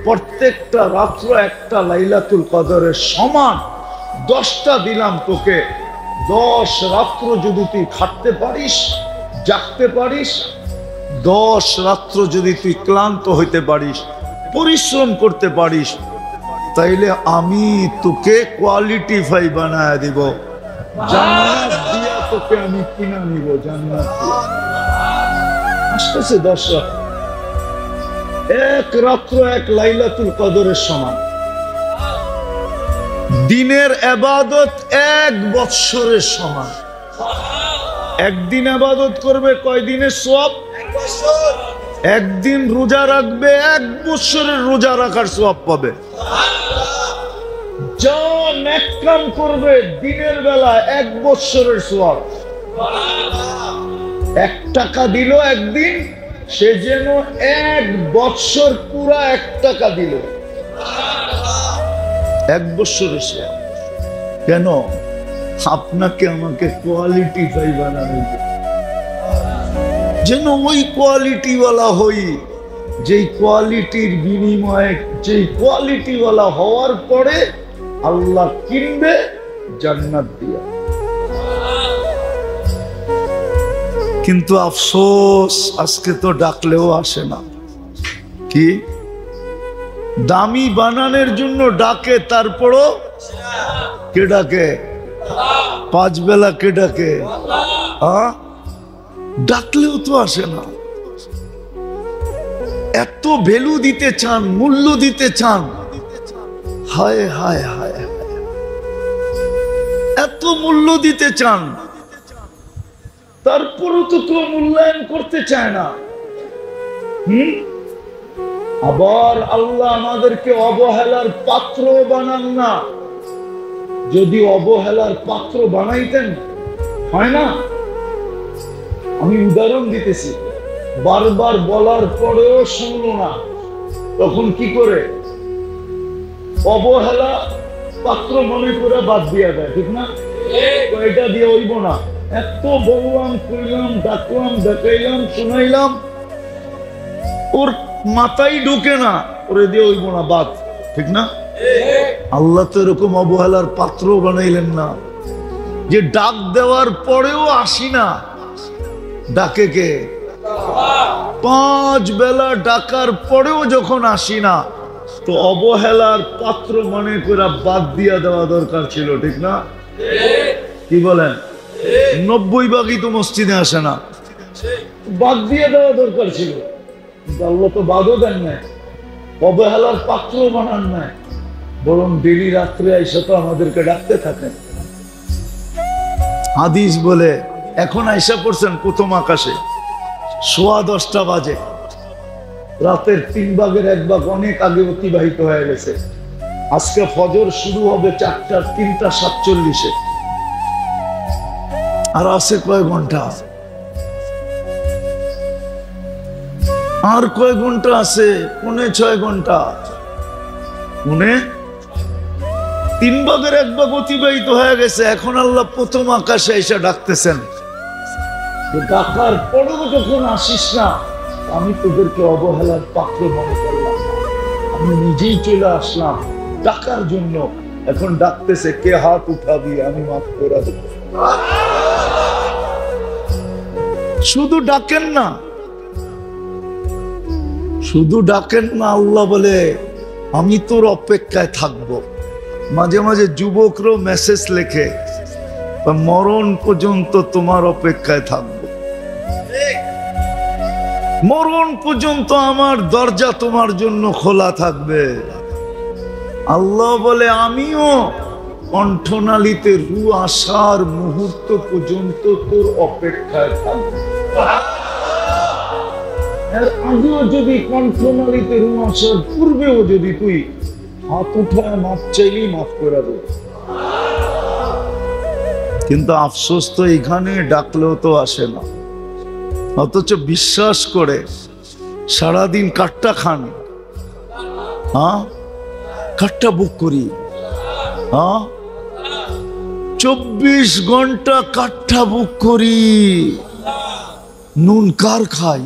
প্রত্যেকটা রাত্র একটা লাইলাতুল কদরের সমান, 10টা দিলাম তোকে। 10 রাত্র যদি তুই খাটতে পারিস, জাগতে পারিস, 10 রাত্র যদি তুই ক্লান্ত হইতে পারিস, পরিশ্রম করতে পারিস, তাইলে আমি তোকে কোয়ালিটিফাই বানায় দিব। জান্নাত দিয়া তোকে আমি কিনা নিব। জান্নাত আসতেছে 10 রাত, 1 রাত্র 1 লাইলাতুল কদরের সমান। দিনের ইবাদত 1 বৎসরের সমান। একদিন ইবাদত করবে কয় দিনের সওয়াব? 1 একদিন রোজা রাখবে 1 বছরের রোজা রাখার সওয়াব পাবে। যা নেক কাম করবে দিনের বেলা 1 বছরের সওয়াব। 1 টাকা দিল একদিন, সে যেন 1 বছর পুরা 1 টাকা দিল। 1 বছরের সওয়াব। কেন? আপনাকে আমাকে কোয়ালিটিফাই বানানো, যেন ওই কোয়ালিটিওয়ালা হই, যেই কোয়ালিটির বিনিময়ে, যেই কোয়ালিটিওয়ালা হওয়ার পরে আল্লাহ কিনবে জান্নাত দিয়া। কিন্তু আফসোস, আজকে তো ডাকলেও আসে না। কি দামি বানানোর জন্য ডাকে, তারপরও কে ডাকে? 5 বেলা কে ডাকে? ডাকলেও তো আসে না। এত ভ্যালু দিতে চান, মূল্য দিতে চান, হায় হায় হায়, এত মূল্য দিতে চান, তারপরও তো কেউ মূল্যায়ন করতে চায় না। আবার আল্লাহ আমাদেরকে অবহেলার পাত্র বানান না। যদি অবহেলার পাত্র বানাইতেন, হয় না? আমি উদাহরণ দিতেছি, বারবার বলার পরেও শুনলো না, তখন কি করে? অবহেলা পাত্র মনে করে বাদ দিয়া দেয়, ঠিক না? এটা দিয়ে হইব না, এত বললাম, কইলাম, ডাকলাম, দেখাইলাম, শুনাইলাম, ওর মাথায় ঢুকে না, ওরে দিয়ে হইব না, বাদ, ঠিক না? আল্লাহ তো এরকম অবহেলার পাত্র বানাইলেন না যে ডাক দেওয়ার পরেও আসি না। ডাকে কে? 5 বেলা ডাকার পরেও যখন আসি না, তো অবহেলার পাত্র মনে করে বাদ দিয়া দেওয়া দরকার ছিল, ঠিক না? কি বলেন? 90 ভাগই তো মসজিদে আসে না, বাদ দিয়ে দেওয়া দরকার ছিল। আল্লাহ তো বাদও দেন নাই, অবহেলার পাত্র বানান নাই, বরং ডেলি রাত্রে এসে তো আমাদেরকে ডাকতে থাকেন। হাদিস বলে এখন আইসা পড়ছেন প্রথম আকাশে, 10:15 বাজে, রাতের 3 ভাগের 1 ভাগ অনেক আগে অতিবাহিত হয়ে গেছে। আজকে ফজর শুরু হবে 3:47, আর আছে কয় ঘন্টা? আর কয় ঘন্টা আছে? 5.25 ঘন্টা। 3 ভাগের 1 ভাগ অতিবাহিত হয়ে গেছে। এখন আল্লাহ প্রথম আকাশে এসে ডাকতেছেন, ডাকার পরেও যখন আসিস না, আমি তোদেরকে অবহেলার পাত্র মনে করলাম, আমি নিজেই চলে আসলাম ডাকার জন্য। এখন ডাকতেছে, কে হাত উঠাবি, আমি মাফ করে দেব। শুধু ডাকেন না, শুধু ডাকেন না, আল্লাহ বলে আমি তোর অপেক্ষায় থাকবো। মাঝে মাঝে যুবকরাও মেসেজ লেখে, মরণ পর্যন্ত তোমার অপেক্ষায় থাকবো, মরণ পর্যন্ত আমার দরজা তোমার জন্য খোলা থাকবে। আল্লাহ বলে আমিও কণ্ঠনালীতে রু আসার মুহূর্ত পর্যন্ত তোর অপেক্ষায় থাকবো। এর আগেও যদি কণ্ঠনালীতে রু আসার পূর্বেও যদি তুই হাত উঠায় মাফ চাইলেই মাফ করে দেব। কিন্তু আফসোস তো এখানে ডাকলেও তো আসে না, অথচ বিশ্বাস করে সারাদিন কাঠটা খান, কাঠটা বুক করি, 24 ঘন্টা কাঠটা বুক করি, নুন কার খাই?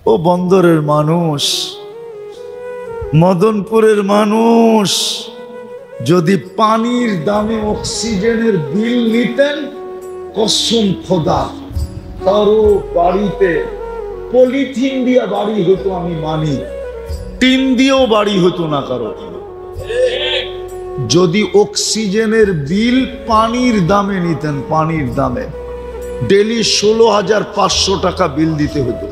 ও বন্দরের মানুষ, মদনপুরের মানুষ, যদি পানির দামে অক্সিজেনের বিল নিতেন, কসম খোদা কারো বাড়িতে পলিথিন দিয়া বাড়ি হতো আমি মানি, টিন দিয়েও বাড়ি হতো না কারো। যদি অক্সিজেনের বিল পানির দামে নিতেন, পানির দামে ডেলি 16,500 টাকা বিল দিতে হতো।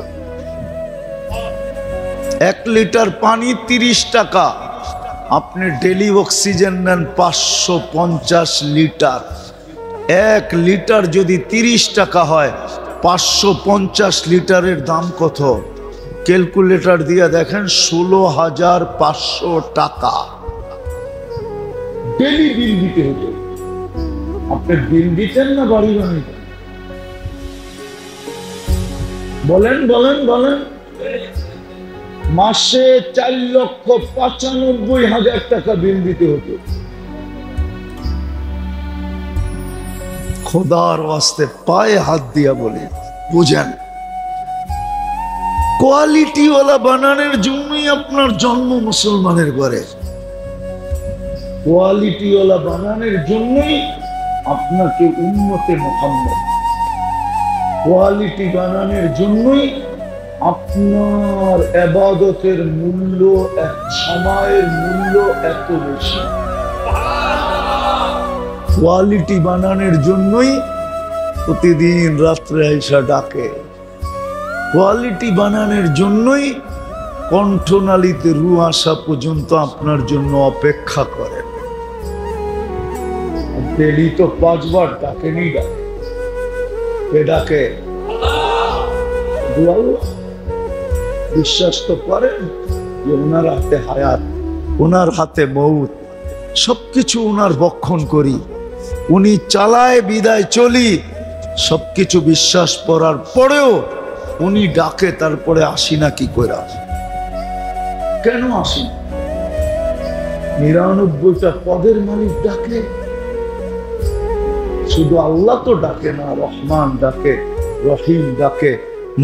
1 লিটার পানি 30 টাকা, আপনি ডেলি অক্সিজেন নেন 550 লিটার। 1 লিটার যদি 30 টাকা হয়, 550 লিটারের দাম কত? ক্যালকুলেটর দিয়ে দেখেন, 16,500 টাকা ডেলি বিল দিতে হতো। আপনি বিল দিতেন না বাড়ি বানাইতেন? বলেন বলেন বলেন। মাসে 4,95,000 টাকা বিল দিতে হতো। খোদার ওয়াস্তে পায়ে হাত দিয়া বলে বুঝেন, কোয়ালিটিওয়ালা বানানোর জন্যই আপনার জন্ম মুসলমানের ঘরে, কোয়ালিটিওয়ালা বানানোর জন্যই আপনাকে উম্মতে মুহাম্মদ, কোয়ালিটি বানানোর জন্যই আপনার ইবাদতের মূল্য, সময়ের মূল্য এত বেশি। কোয়ালিটি বানানোর জন্যই প্রতিদিন রাত্রে আইসা ডাকে, কোয়ালিটি বানানোর জন্যই কণ্ঠনালীতে রু আসা পর্যন্ত আপনার জন্য অপেক্ষা করেন। ডেলি তো 5 বার ডাকেনি, ডাকে বিশ্বাস তো করেন যে ওনার হাতে হায়াত, ওনার হাতে মৌত, সবকিছু ওনার বক্ষণ করি, উনি চালায় বিদায় চলি, সবকিছু বিশ্বাস করার পরেও উনি ডাকে, তারপরে আসি না কি করে? কেন আসি? 99টা পদের মালিক ডাকে, শুধু আল্লাহ তো ডাকে না, রহমান ডাকে, রহিম ডাকে,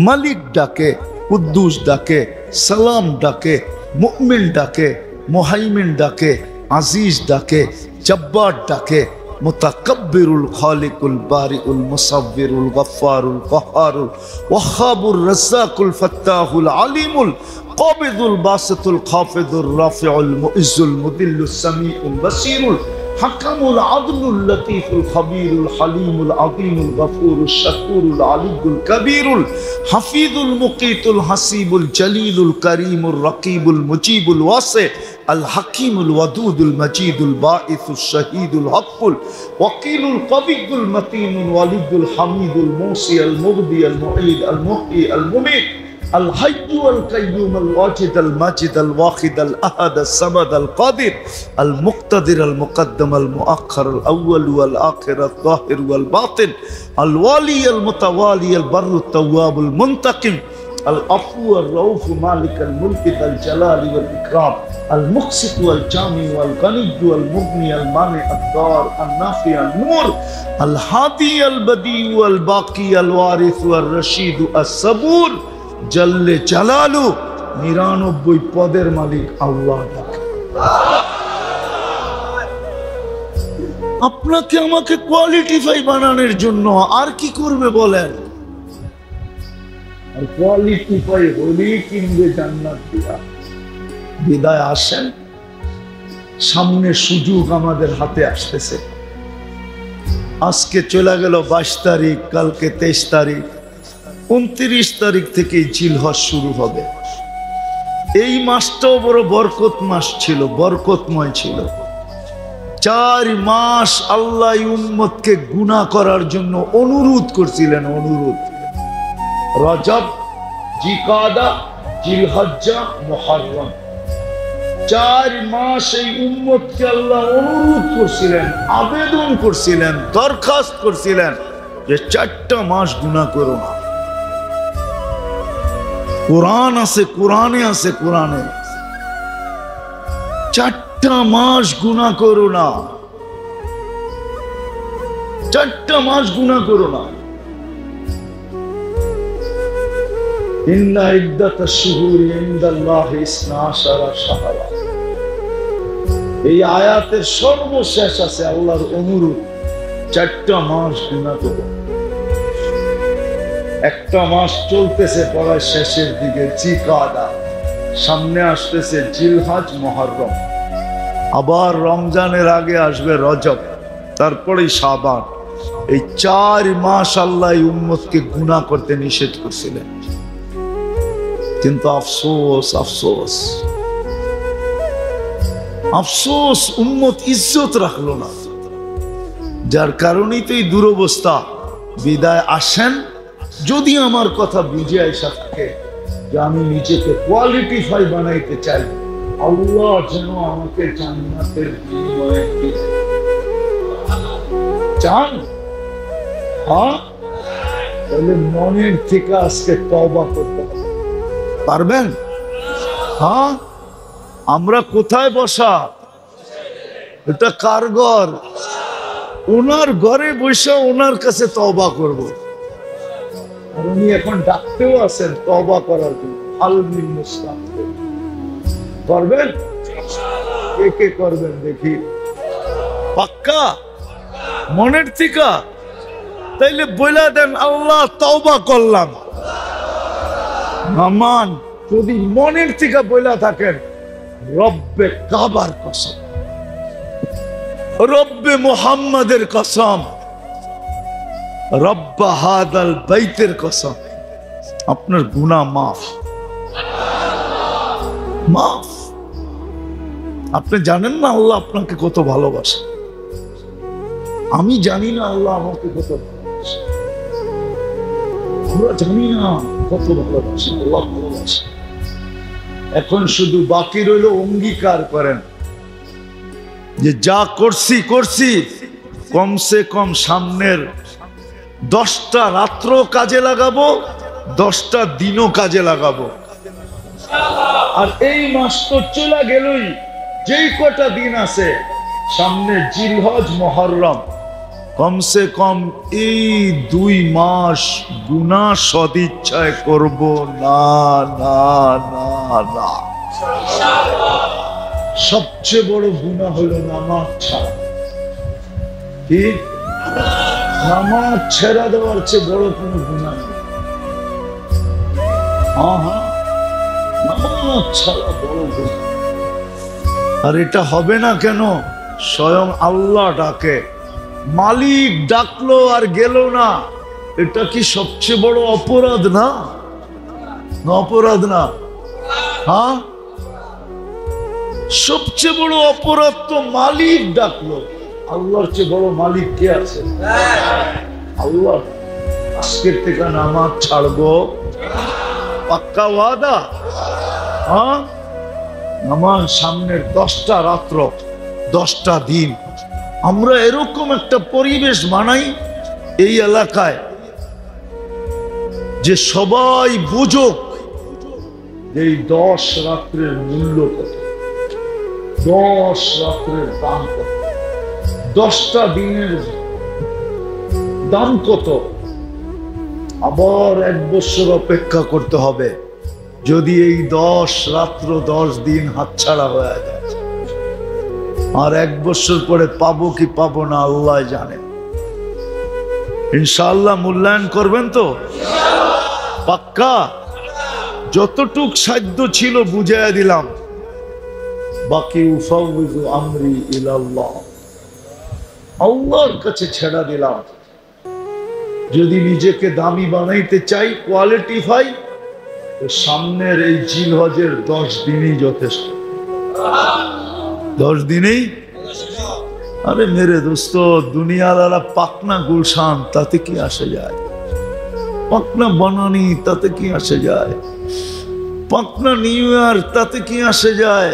মালিক ডাকে, কুদ্দুস ডাকে, সালাম ডাকে, মুমিন ডাকে, মুহাইমিন ডাকে, আজিজ ডাকে, জব্বার ডাকে, মুতাকাব্বিরুল খালিকুল বারিউল মুসাব্বিরুল গফফারুল কাহ্হারুল ওয়াহ্হাবুর রাজ্জাকুল ফাত্তাহুল আলিমুল কাবিদুল বাসিতুল খাফিদুর রাফিউল মুইজ্জুল মুদিল্লুস সামিউল বাসিরুল হাকামুল আদলুল লতীফুল খবীরুল হালিমুল আযীমুল গফুরুশ শাকুরুল আলিয়ুল কবীরুল হাফিজুল মুকীতুল হাসিবুল জলিলুল করিমুর রকিবুল মুজিবুল ওয়াসি আল হাকিমুল ওয়াদুদুল মজিদুল বাঈসুশ শাহীদুল হকুল ওয়াকিলুল কবিয়ুল মতিনুল ওয়ালিদুল হামিদুল মুসি আল মুগদি আল মুঈদ আল মুহয়ি আল মুমীত الحي القيوم الواجد الماجد الواحد الأحد الصمد القادر المقتدر المقدم المؤخر الأول والآخر الظاهر والباطن الوالي المتوالي البر التواب المنتقم العفو الرؤوف مالك الملك ذا الجلال والإكرام المقسط والجامع والغني والمغني المانع الضار النافع النور الهادي البديع والباقي الوارث والرشيد الصبور জল্লে জালালু 99 পদের মালিক আল্লাহ ডাকে। আপনাকে আমাকে কোয়ালিটিফাই বানানোর জন্য আর কি করবে বলেন? আর কোয়ালিটিফাই হলেই কিনবে জান্নাত দিয়া। বিদায় আসেন, সামনে সুযোগ আমাদের হাতে আসতেছে। আজকে চলে গেল 22 তারিখ, কালকে 23 তারিখ, 29 তারিখ থেকে জিলহজ শুরু হবে। এই মাসটাও বড় বরকত মাস ছিল, বরকতময় ছিল। 4 মাস আল্লাহ উম্মতকে গুনাহ করার জন্য অনুরোধ করছিলেন, অনুরোধ। রজব, জিকাদা, জিলহজ্জা, মুহররম, 4 মাস এই উম্মতকে আল্লাহ অনুরোধ করছিলেন, আবেদন করছিলেন, দরখাস্ত করছিলেন যে 4টা মাস গুনাহ করো না। কোরআন আছে, কোরআনে আছে, কোরআনে 4টা মাস গুনাহ করো না, 4টা মাস গুনাহ করো না। ইন্না ইদ্দাতাশ শুহুরি ইনদাল্লাহি 12 শাহরা। এই আয়াতের সর্বশেষ আছে আল্লাহর অনুরোধ, 4টা মাস গুনাহ করো। একটা মাস চলতেছে পড়ার শেষের দিকে জিকাদা, সামনে আসতেছে জিলহজ, মুহররম, আবার রমজানের আগে আসবে রজব, তারপরেই শাবান। এই 4 মাস আল্লাহ উম্মতকে গুনাহ করতে নিষেধ করছিলেন। কিন্তু আফসোস, আফসোস, আফসোস, উম্মত ইজ্জত রাখলো না। যার কারণেই তো এই দুরবস্থা। বিদায় আসেন, যদি আমার কথা বুঝে আসা থাকে যে আমি নিজেকে কোয়ালিটিফাই বানাইতে চাই, আল্লাহ যেন আমাকে জান্নাতের বিনিময়ে চান, হ্যাঁ, তাহলে মনের থেকে আজকে তওবা করতে হবে। পারবেন? হ্যাঁ। আমরা কোথায় বসা? এটা কার ঘর? ওনার ঘরে বসে ওনার কাছে তওবা করব। আর উনি এখন ডাকতেও আছেন তওবা করার জন্য। আলমিন মুসলাম করবেন? কে কে করবেন দেখি? পাক্কা মনের থেকে? তাইলে বইলা দেন, আল্লাহ তওবা করলাম। আমান যদি মনের থেকে বইলা থাকেন, রব্বে কাবার কসম, রব্বে মুহাম্মাদের কসম, রব্বা হাদাল বাইতের কসম, আপনার গুনাহ মাফ। মাফ। আপনি জানেন না আল্লাহ আপনাকে কত ভালোবাসে, আমি জানি না আল্লাহ আমাকে কত ভালোবাসে, আমরা জানি না কত ভালোবাসে, আল্লাহ ভালোবাসে। এখন শুধু বাকি রইল অঙ্গীকার করেন যে যা করছি করছি, কমসে কম সামনের 10টা রাত্র কাজে লাগাবো, 10টা দিনও কাজে লাগাবো। আর এই মাস তো চলে গেলই, যেই কটা দিন আছে সামনে জিলহজ মুহররম, কমসে কম এই 2 মাস গুনাহ সদিচ্ছায় করব না না না না। সবচেয়ে বড় গুনাহ হলো নামাজ ছাড়া। কি? নামাজ ছেড়া দেওয়ার চেয়ে বড় কোনো গুনাহ নেই। হ্যাঁ, নামাজ ছাড়া বড় গুনাহ। আর এটা হবে না কেন? স্বয়ং আল্লাহ ডাকে, মালিক ডাকলো আর গেল না, এটা কি সবচেয়ে বড় অপরাধ না? অপরাধ না? হ্যাঁ, সবচেয়ে বড় অপরাধ তো মালিক ডাকলো। আল্লাহর চেয়ে বড় মালিক কে আছে? আল্লাহ। আজকের থেকে নামাজ ছাড়বো, পাক্কা ওয়াদা? হ্যাঁ, নামাজ সামনের 10টা রাত্র, 10টা দিন আমরা এরকম একটা পরিবেশ বানাই এই এলাকায় যে সবাই বুঝুক এই 10 রাত্রের মূল্য কত, 10 রাত্রের দাম কত, 10টা দিনের দাম কত। আবার 1 বছর অপেক্ষা করতে হবে যদি এই 10 রাত্র 10 দিন হাতছাড়া হয়ে যায়। আর 1 বছর পরে পাবো কি পাবো না আল্লাহ জানেন। ইনশাআল্লাহ মূল্যায়ন করবেন তো? পাক্কা? যতটুক সাধ্য ছিল বুঝাইয়া দিলাম, বাকি উফাউযু আমরি ইলাল্লাহ, আল্লাহর কাছে ছেড়া দিলাম। যদি নিজেকে দামি বানাইতে চাই, কোয়ালিটিফাই, সামনের এই জিলহজের 10 দিনই যথেষ্ট। 10 দিনেই। আরে মেরে দোস্ত, দুনিয়াওয়ালা পাকনা গুলশান, তাতে কি আসে যায়? পাকনা বানানি, তাতে কি আসে যায়? পাকনা নিউ ইয়ার, তাতে কি আসে যায়?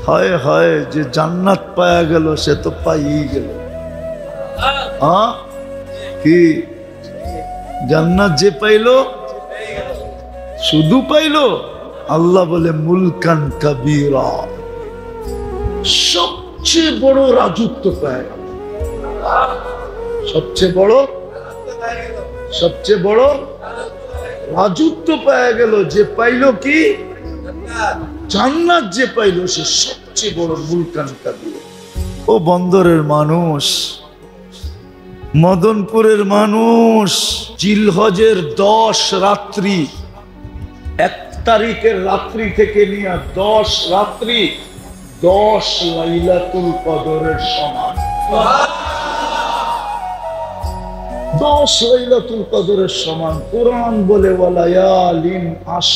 হায় হায়, যে জান্নাত পায়া গেল সে তো পাইই গেল। হ্যাঁ, কি জান্নাত যে পাইলো শুধু পাইলো? আল্লাহ বলে মুলকান কাবীরা, সবচেয়ে বড় রাজত্ব পায় গেল। সবচেয়ে বড় রাজত্ব পায় গেল। যে পাইলো কি? জান্নাত যে পাইলো সে সবচেয়ে বড় মুলকান কাবীরা। ও বন্দরের মানুষ, মদনপুরের মানুষ, জিলহজের 10 রাত্রি, 1 তারিখের রাত্রি থেকে নিয়ে 10 রাত্রি 10 লাইলাতুল কদরের সমান। 10 লাইলাতুল কদরের সমান। কুরআন বলে ওয়ালায়ালিন আশ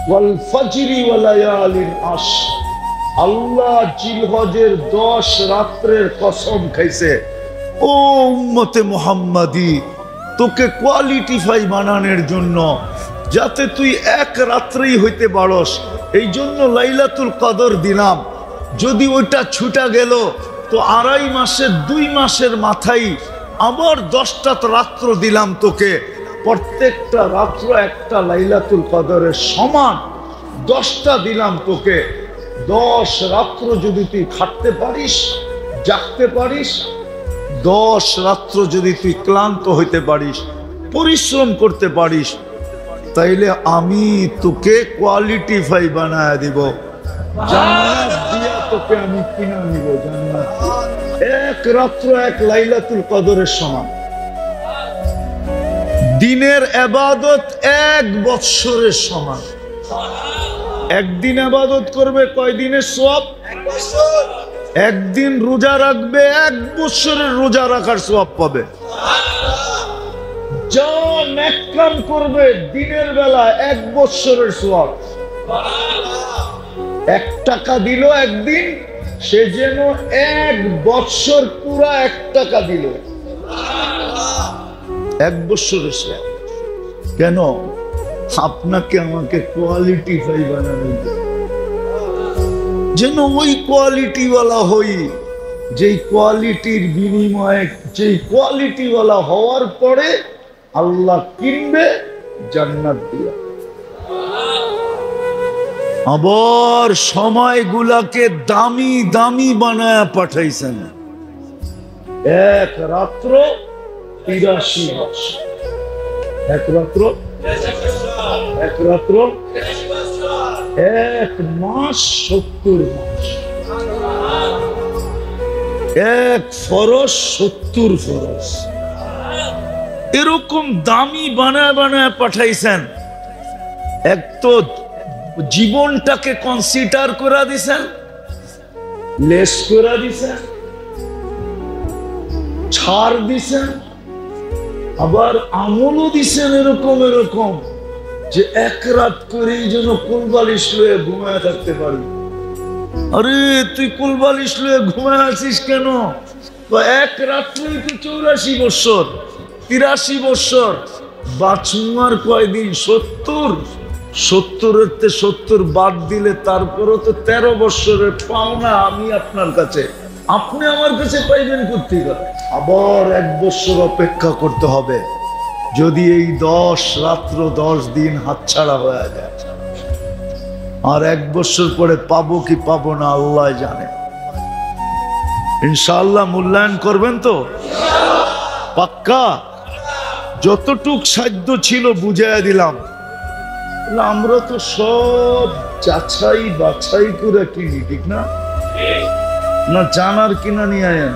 ওয়াল ফজরি ওয়ালায়ালিন আশ। আল্লাহ জিলহজের 10 রাত্রের কসম খাইছে। ও উম্মতে মুহাম্মাদি, তোকে কোয়ালিটিফাই বানানোর জন্য, যাতে তুই 1 রাত্রেই হইতে পারস, এই জন্য লাইলাতুল কদর দিলাম। যদি ওইটা ছুটা গেল তো 2.5 মাসের 2 মাসের মাথায় আবার 10টা রাত্র দিলাম তোকে। প্রত্যেকটা রাত্র একটা লাইলাতুল কদরের সমান। 10টা দিলাম তোকে। 10 রাত্র যদি তুই খাটতে পারিস, জাগতে পারিস, 10 রাত্র যদি তুই ক্লান্ত হইতে পারিস, পরিশ্রম করতে পারিস, তাইলে আমি তোকে কোয়ালিটিফাই বানায় দিব। জান্নাত দিয়া তোকে আমি কিনা নিব। জান্নাত 1 রাত্র 1 লাইলাতুল কদরের সমান। দিনের ইবাদত 1 বৎসরের সমান। একদিন ইবাদত করবে, কয় দিনের সওয়াব? 1 বছর। একদিন রোজা রাখবে, 1 বছরের রোজা রাখার সওয়াব পাবে। যা নেক কাম করবে দিনের বেলা 1 বছরের সওয়াব, 1 টাকা দিল একদিন, সে যেন 1 বৎসর পুরা 1 টাকা দিল। 1 বৎসরের সব। কেন? আপনাকে আমাকে কোয়ালিটিফাই বানানো, যেন ওই কোয়ালিটিওয়ালা হই, যেই কোয়ালিটির বিনিময়ে, যেই কোয়ালিটিওয়ালা হওয়ার পরে আল্লাহ কিনবে জান্নাত দিয়া। আবার সময়গুলাকে দামি দামি বানায়া পাঠাইছেন। 1 রাত্র 83 মাস, 1 রাত্র 1 মাস 70 মাস, 1 ফরজ 70 ফরজ, এরকম দামি বানায় বানায় পাঠাইছেন। এক তো জীবনটাকে কনসিডার করে দিছেন, লেস করে দিছেন, ছাড় দিছেন, আবার আমলও দিছেন এরকম এরকম যে 1 রাত করেই যেন কোলবালিশ লয়ে ঘুমায় থাকতে পারি। আরে তুই কোলবালিশ লয়ে ঘুমায় আছিস কেন? 1 রাত্রেই তো 84 বৎসর, 83 বৎসর, বাঁচুমার কয়দিন? 70। 70 বাদ দিলে তারপরও তো 13 বৎসরের পাওনা আমি আপনার কাছে, আপনি আমার কাছে পাইবেন কোত্থেকে? আবার 1 বৎসর অপেক্ষা করতে হবে, যদি এই 10 রাত্র 10 দিন হাতছাড়া হয়ে যায়। আর 1 বৎসর পরে পাবো কি পাবো না আল্লাহ জানে। ইনশাআল্লাহ মূল্যায়ন করবেন তো? পাক্কা? যতটুক সাধ্য ছিল বুঝাইয়া দিলাম। আমরা তো সব যাচাই বাছাই করে কিনি, ঠিক না? না জানার কিনা নিয়ে আয়েন?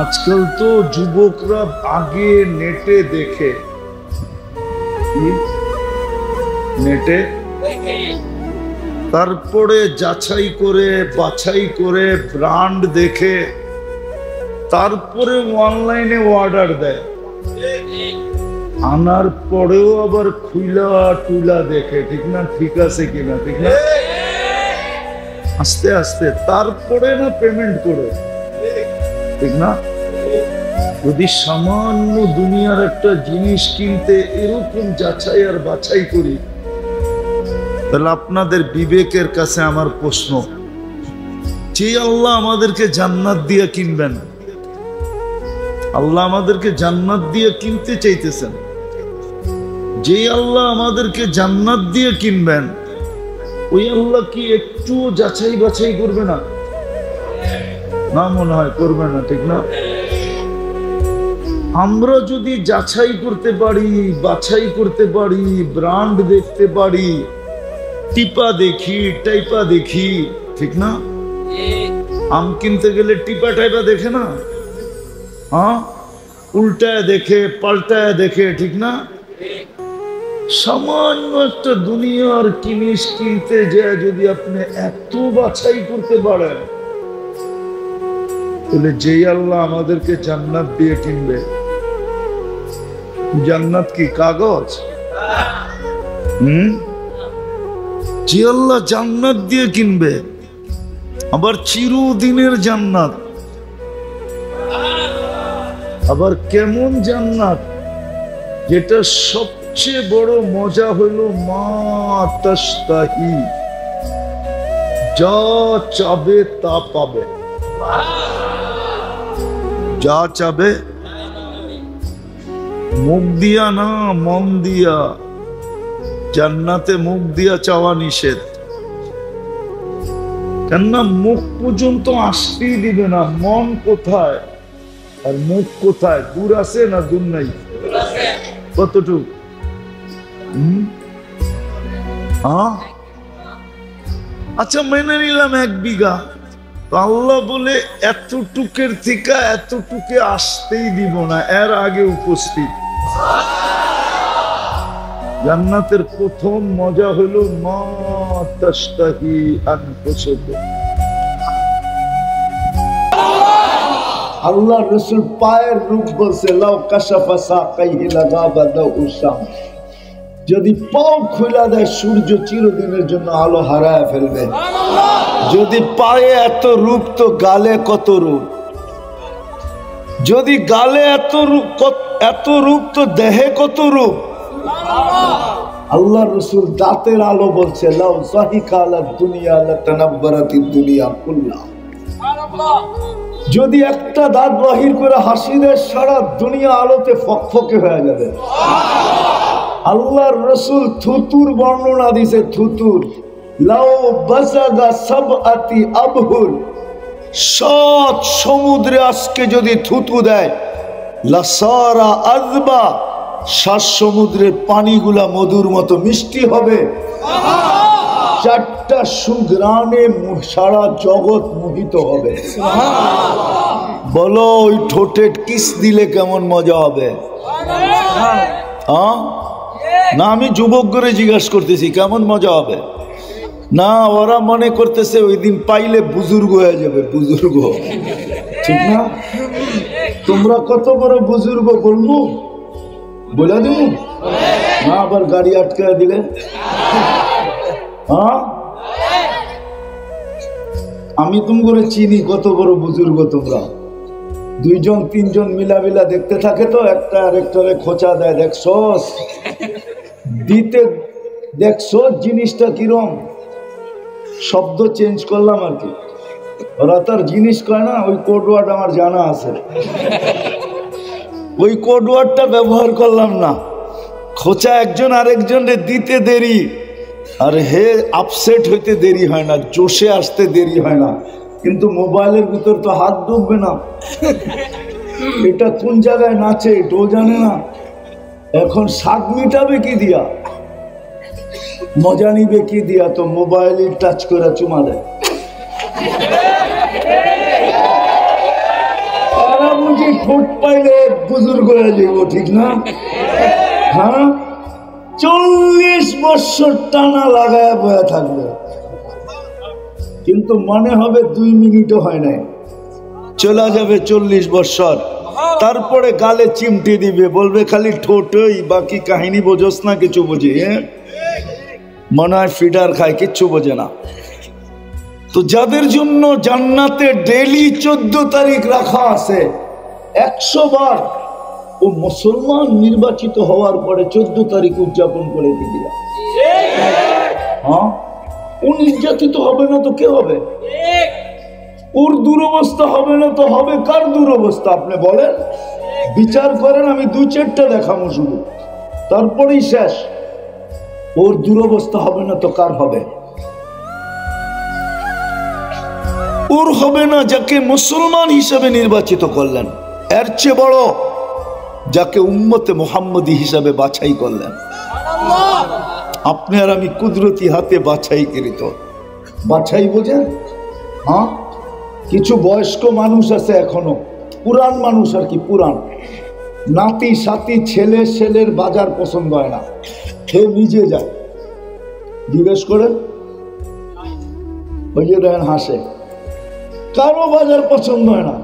আজকাল তো যুবকরা আগে নেটে দেখে, নেটে তারপরে যাচাই করে বাছাই করে ব্র্যান্ড দেখে তারপরে অনলাইনে অর্ডার দেয়, আনার পরেও আবার খুইলা টুলা দেখে, ঠিক না? ঠিক আছে কিনা, ঠিক না? আস্তে আস্তে তারপরে না পেমেন্ট করে, ঠিক না? যদি সামান্য দুনিয়ার একটা জিনিস কিনতে এরকম যাচাই আর বাছাই করি, তাহলে আপনাদের বিবেকের কাছে আমার প্রশ্ন, যে আল্লাহ আমাদেরকে জান্নাত দিয়ে কিনবেন, আল্লাহ আমাদেরকে জান্নাত দিয়ে কিনতে চাইতেছেন, যে আল্লাহ আমাদেরকে জান্নাত দিয়ে কিনবেন, ওই আল্লাহ কি একটু যাচাই বাছাই করবে না? না মনে হয় করবে না, ঠিক না? আমরা যদি যাচাই করতে পারি, বাছাই করতে পারি, ব্র্যান্ড দেখতে পারি, টিপা দেখি, টাইপা দেখি, ঠিক না? আম কিনতে গেলে টিপা টাইপা দেখে না, হ্যাঁ, উল্টায় দেখে, পাল্টায় দেখে, ঠিক না? সামান্য একটা দুনিয়ার জিনিস কিনতে যায় যদি আপনি এত বাছাই করতে পারেন, তাহলে যেই আল্লাহ আমাদেরকে জান্নাত দিয়ে কিনবে, জান্নাত কি কাগজ? যে আল্লাহ জান্নাত দিয়ে কিনবে, আবার চিরদিনের জান্নাত, আবার কেমন জান্নাত? যেটা সবচেয়ে বড় মজা হলো মা তাশতাহি, যা চাবে তা পাবে, যা চাবে, মুখ দিয়া না মন দিয়া। জান্নাতে মুখ দিয়া চাওয়া নিষেধ, কেননা মুখ পর্যন্ত আসতেই দিবে না। মন কোথায় আর মুখ কোথায়? দূর আছে না দূর নাই? কতটুকু? আচ্ছা মেনে নিলাম 1 বিঘা, আল্লাহ বলে এতটুকের থেকে এতটুকে আসতেই দিব না, এর আগে উপস্থিত। জান্নাতের প্রথম মজা হলো মা তাশতাহি আনফুসুকুম। আল্লাহ রাসূল পায়ের রূপ বলছে লাউ কাশাফা সাকাইহি লাগাবা লাউ শামস, যদি পাও খোলা দেয় সূর্য চিরদিনের জন্য আলো হারায় ফেলবে। যদি পায়ে এত রূপ তো গালে কত রূপ, যদি গালে এত রূপ তো দেহে কত রূপ। আল্লাহ রসুল দাঁতের আলো বলছে লাউ যাহিকা আলাদ দুনিয়া লাতানাব্বারাতিদ দুনিয়া কুল্লাহ। যদি একটা দাঁত বাহির করে হাসি দেয় সারা দুনিয়া আলোতে ফকফকে হয়ে যাবে। আল্লাহর রসুল থুতুর বর্ণনা দিছে, থুতুর লাউ বাসাগা সাবআতি আবহুর, 7 সমুদ্রে আজকে যদি থুতু দেয় লাসারা আযবা, 7 সমুদ্রের পানিগুলা মধুর মতো মিষ্টি হবে। 4টা সুঘ্রাণে সারা জগৎ মোহিত হবে। বলো ওই ঠোঁটে কিস দিলে কেমন মজা হবে? না আমি যুবক করে জিজ্ঞাসা করতেছি কেমন মজা হবে? না ওরা মনে করতেছে ওই দিন পাইলে বুজুর্গ হয়ে যাবে, বুজুর্গ। ঠিক না? তোমরা কত বড় বুজুর্গ বলবো বলে দিব না, আবার গাড়ি আটকে দিলে। আমি তোমরা চিনি কত বড় বুজুর্গ তোমরা। 2-3 মিলামিলা দেখতে থাকে তো একটা আরেকটারে খোঁচা দেয়, দেখছস দিতে, দেখছস জিনিসটা কিরম। শব্দ চেঞ্জ করলাম আর কি, ওরা তার জিনিস কয় না, ওই কোড ওয়ার্ড আমার জানা আছে, ওই কোড ওয়ার্ডটা ব্যবহার করলাম না। খোঁচা একজন আরেকজনের দিতে দেরি, আর হে আপসেট হইতে দেরি হয় না, জোশে আসতে দেরি হয় না। কিন্তু মোবাইলের ভিতর তো হাত ডুববে না, এটা কোন জায়গায় নাচে এটাও জানে না। এখন স্বাদ মিটাবে কি দিয়া, মজা নিবে কি দিয়া, তো মোবাইলে টাচ করে চুমা দেয়। তারা বুঝি ঠোঁট পাইলে বুজুর্গ হয়ে যাবো, ঠিক না? হ্যাঁ, 40 বছর টানা লাগায় বয়ে থাকবে, কিন্তু মনে হবে 2 মিনিটও হয় নাই, চলে যাবে 40 বছর। তারপরে গালে চিমটি দিবে, বলবে খালি ঠোঁটই, বাকি কাহিনী বোঝস না, কিছু বুঝি। মনে হয় ফিডার খায়, কিচ্ছু বোঝে না। তো যাদের জন্য জান্নাতে ডেইলি 14 তারিখ রাখা আছে 100 বার, ও মুসলমান নির্বাচিত হওয়ার পরে 14 তারিখ উদযাপন করে দিলা। হ্যাঁ, ও নির্যাতিত হবে না তো কে হবে? ওর দুরবস্থা হবে না তো হবে কার দুরবস্থা? আপনি বলেন, বিচার করেন। আমি 2-4টা দেখাবো শুধু, তারপরেই শেষ। ওর দুরবস্থা হবে না তো কার হবে? ওর হবে না যাকে মুসলমান হিসেবে নির্বাচিত করলেন, এর চেয়ে বড় যাকে উম্মতে মুহাম্মদী হিসাবে বাছাই করলেন। আপনি আর আমি কুদরতি হাতে বাছাই করিত। বাছাই বোঝেন? হ্যাঁ, কিছু বয়স্ক মানুষ আছে এখনো, পুরান মানুষ আর কি, পুরান নাতি সাথী ছেলের বাজার পছন্দ হয় না, সে নিজে যায়, জিজ্ঞেস করে ওই যে দেখেন হাসে, কারো বাজার পছন্দ হয় না।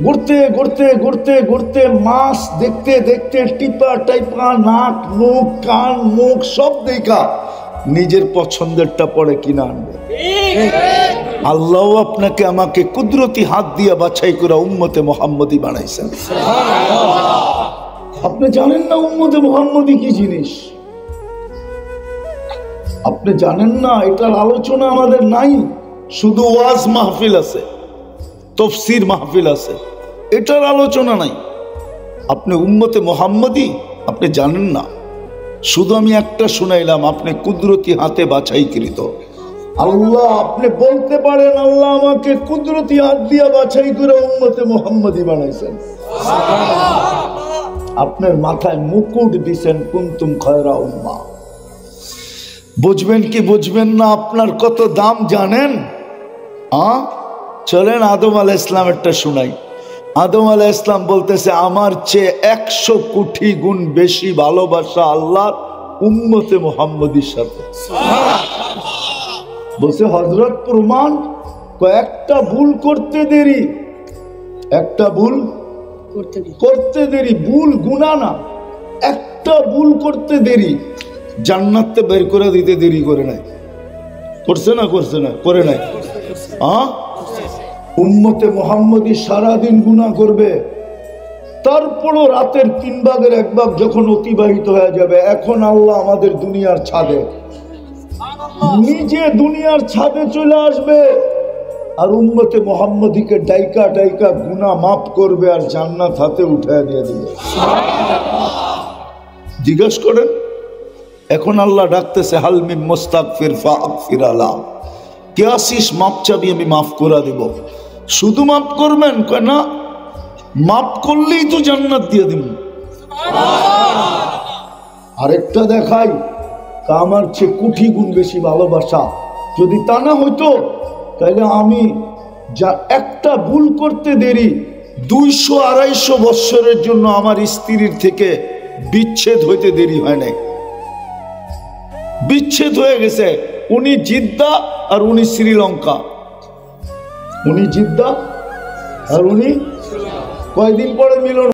ঘুরতে ঘুরতে ঘুরতে ঘুরতে মাছ দেখতে দেখতে টিপা টাইপা নাক মুখ কান মুখ সব দেখা নিজের পছন্দেরটা পরে কিনা আনবে। আল্লাহ আপনাকে আমাকে কুদরতি হাত দিয়ে বাছাই করে উম্মতে মুহাম্মদী বানাইছেন। আপনি জানেন না উম্মতে মুহাম্মদী কি জিনিস? আপনি জানেন না? এটার আলোচনা আমাদের নাই। শুধু ওয়াজ মাহফিল আছে, তফসির মাহফিল আছে, এটার আলোচনা নাই। আপনি উম্মতে মুহাম্মদী আপনি জানেন না। শুধু আমি একটা শুনাইলাম, আপনি কুদরতি হাতে বাছাইকৃত। আল্লাহ, আপনি বলতে পারেন আল্লাহ আমাকে কুদরতি হাত দিয়ে বাছাই করে উম্মতে মুহাম্মদী বানাইছেন। আপনার মাথায় মুকুট দিছেন, কুনতুম খায়রা উম্মাহ। বুঝবেন কি বুঝবেন না? আপনার কত দাম জানেন? চলেন আদম আলাইহিস সালামেরটা শুনাই। আদম আলাইহিস সালাম বলতেছে, আমার চেয়ে 100 কোটি গুণ বেশি ভালোবাসা আল্লাহর উম্মতে মুহাম্মদীর সাথে। বলছে হযরত প্রমাণ, কয়েকটা ভুল করতে দেরি, একটা ভুল করতে দেরি, ভুল গুনাহ না, একটা ভুল করতে দেরি, জান্নাতে বের করে দিতে দেরি করে নাই? করছে না করছে না? করে নাই? উম্মতে মুহাম্মদী সারাদিন গুনাহ করবে, তারপরও রাতের 3 ভাগের 1 ভাগ যখন অতিবাহিত হয়ে যাবে, এখন আল্লাহ আমাদের দুনিয়ার ছাদে, নিজে দুনিয়ার ছাদে চলে আসবে আর উম্মতে মুহাম্মদীকে ডাইকা ডাইকা গুনাহ মাফ করবে আর জান্নাত হাতে উঠায় দিয়ে দিবে। জিজ্ঞাসা করেন, এখন আল্লাহ ডাকতেছে হাল মিন মুস্তাগফির ফাগফির আলা, কে আসিস মাপ চাবি আমি মাফ করে দেব। শুধু মাফ করবেন? কয় না, মাফ করলেই তো জান্নাত দিয়ে দিব। আরেকটা দেখাই, আমার চেয়ে কোটি গুণ বেশি ভালোবাসা। যদি তা না হইতো তাহলে আমি যা একটা ভুল করতে দেরি 200-250 বৎসরের জন্য আমার স্ত্রীর থেকে বিচ্ছেদ হইতে দেরি হয় নাই। বিচ্ছেদ হয়ে গেছে, উনি জিদ্দা আর উনি শ্রীলঙ্কা, উনি জিদ্দা আর উনি কয়দিন পরে মিলন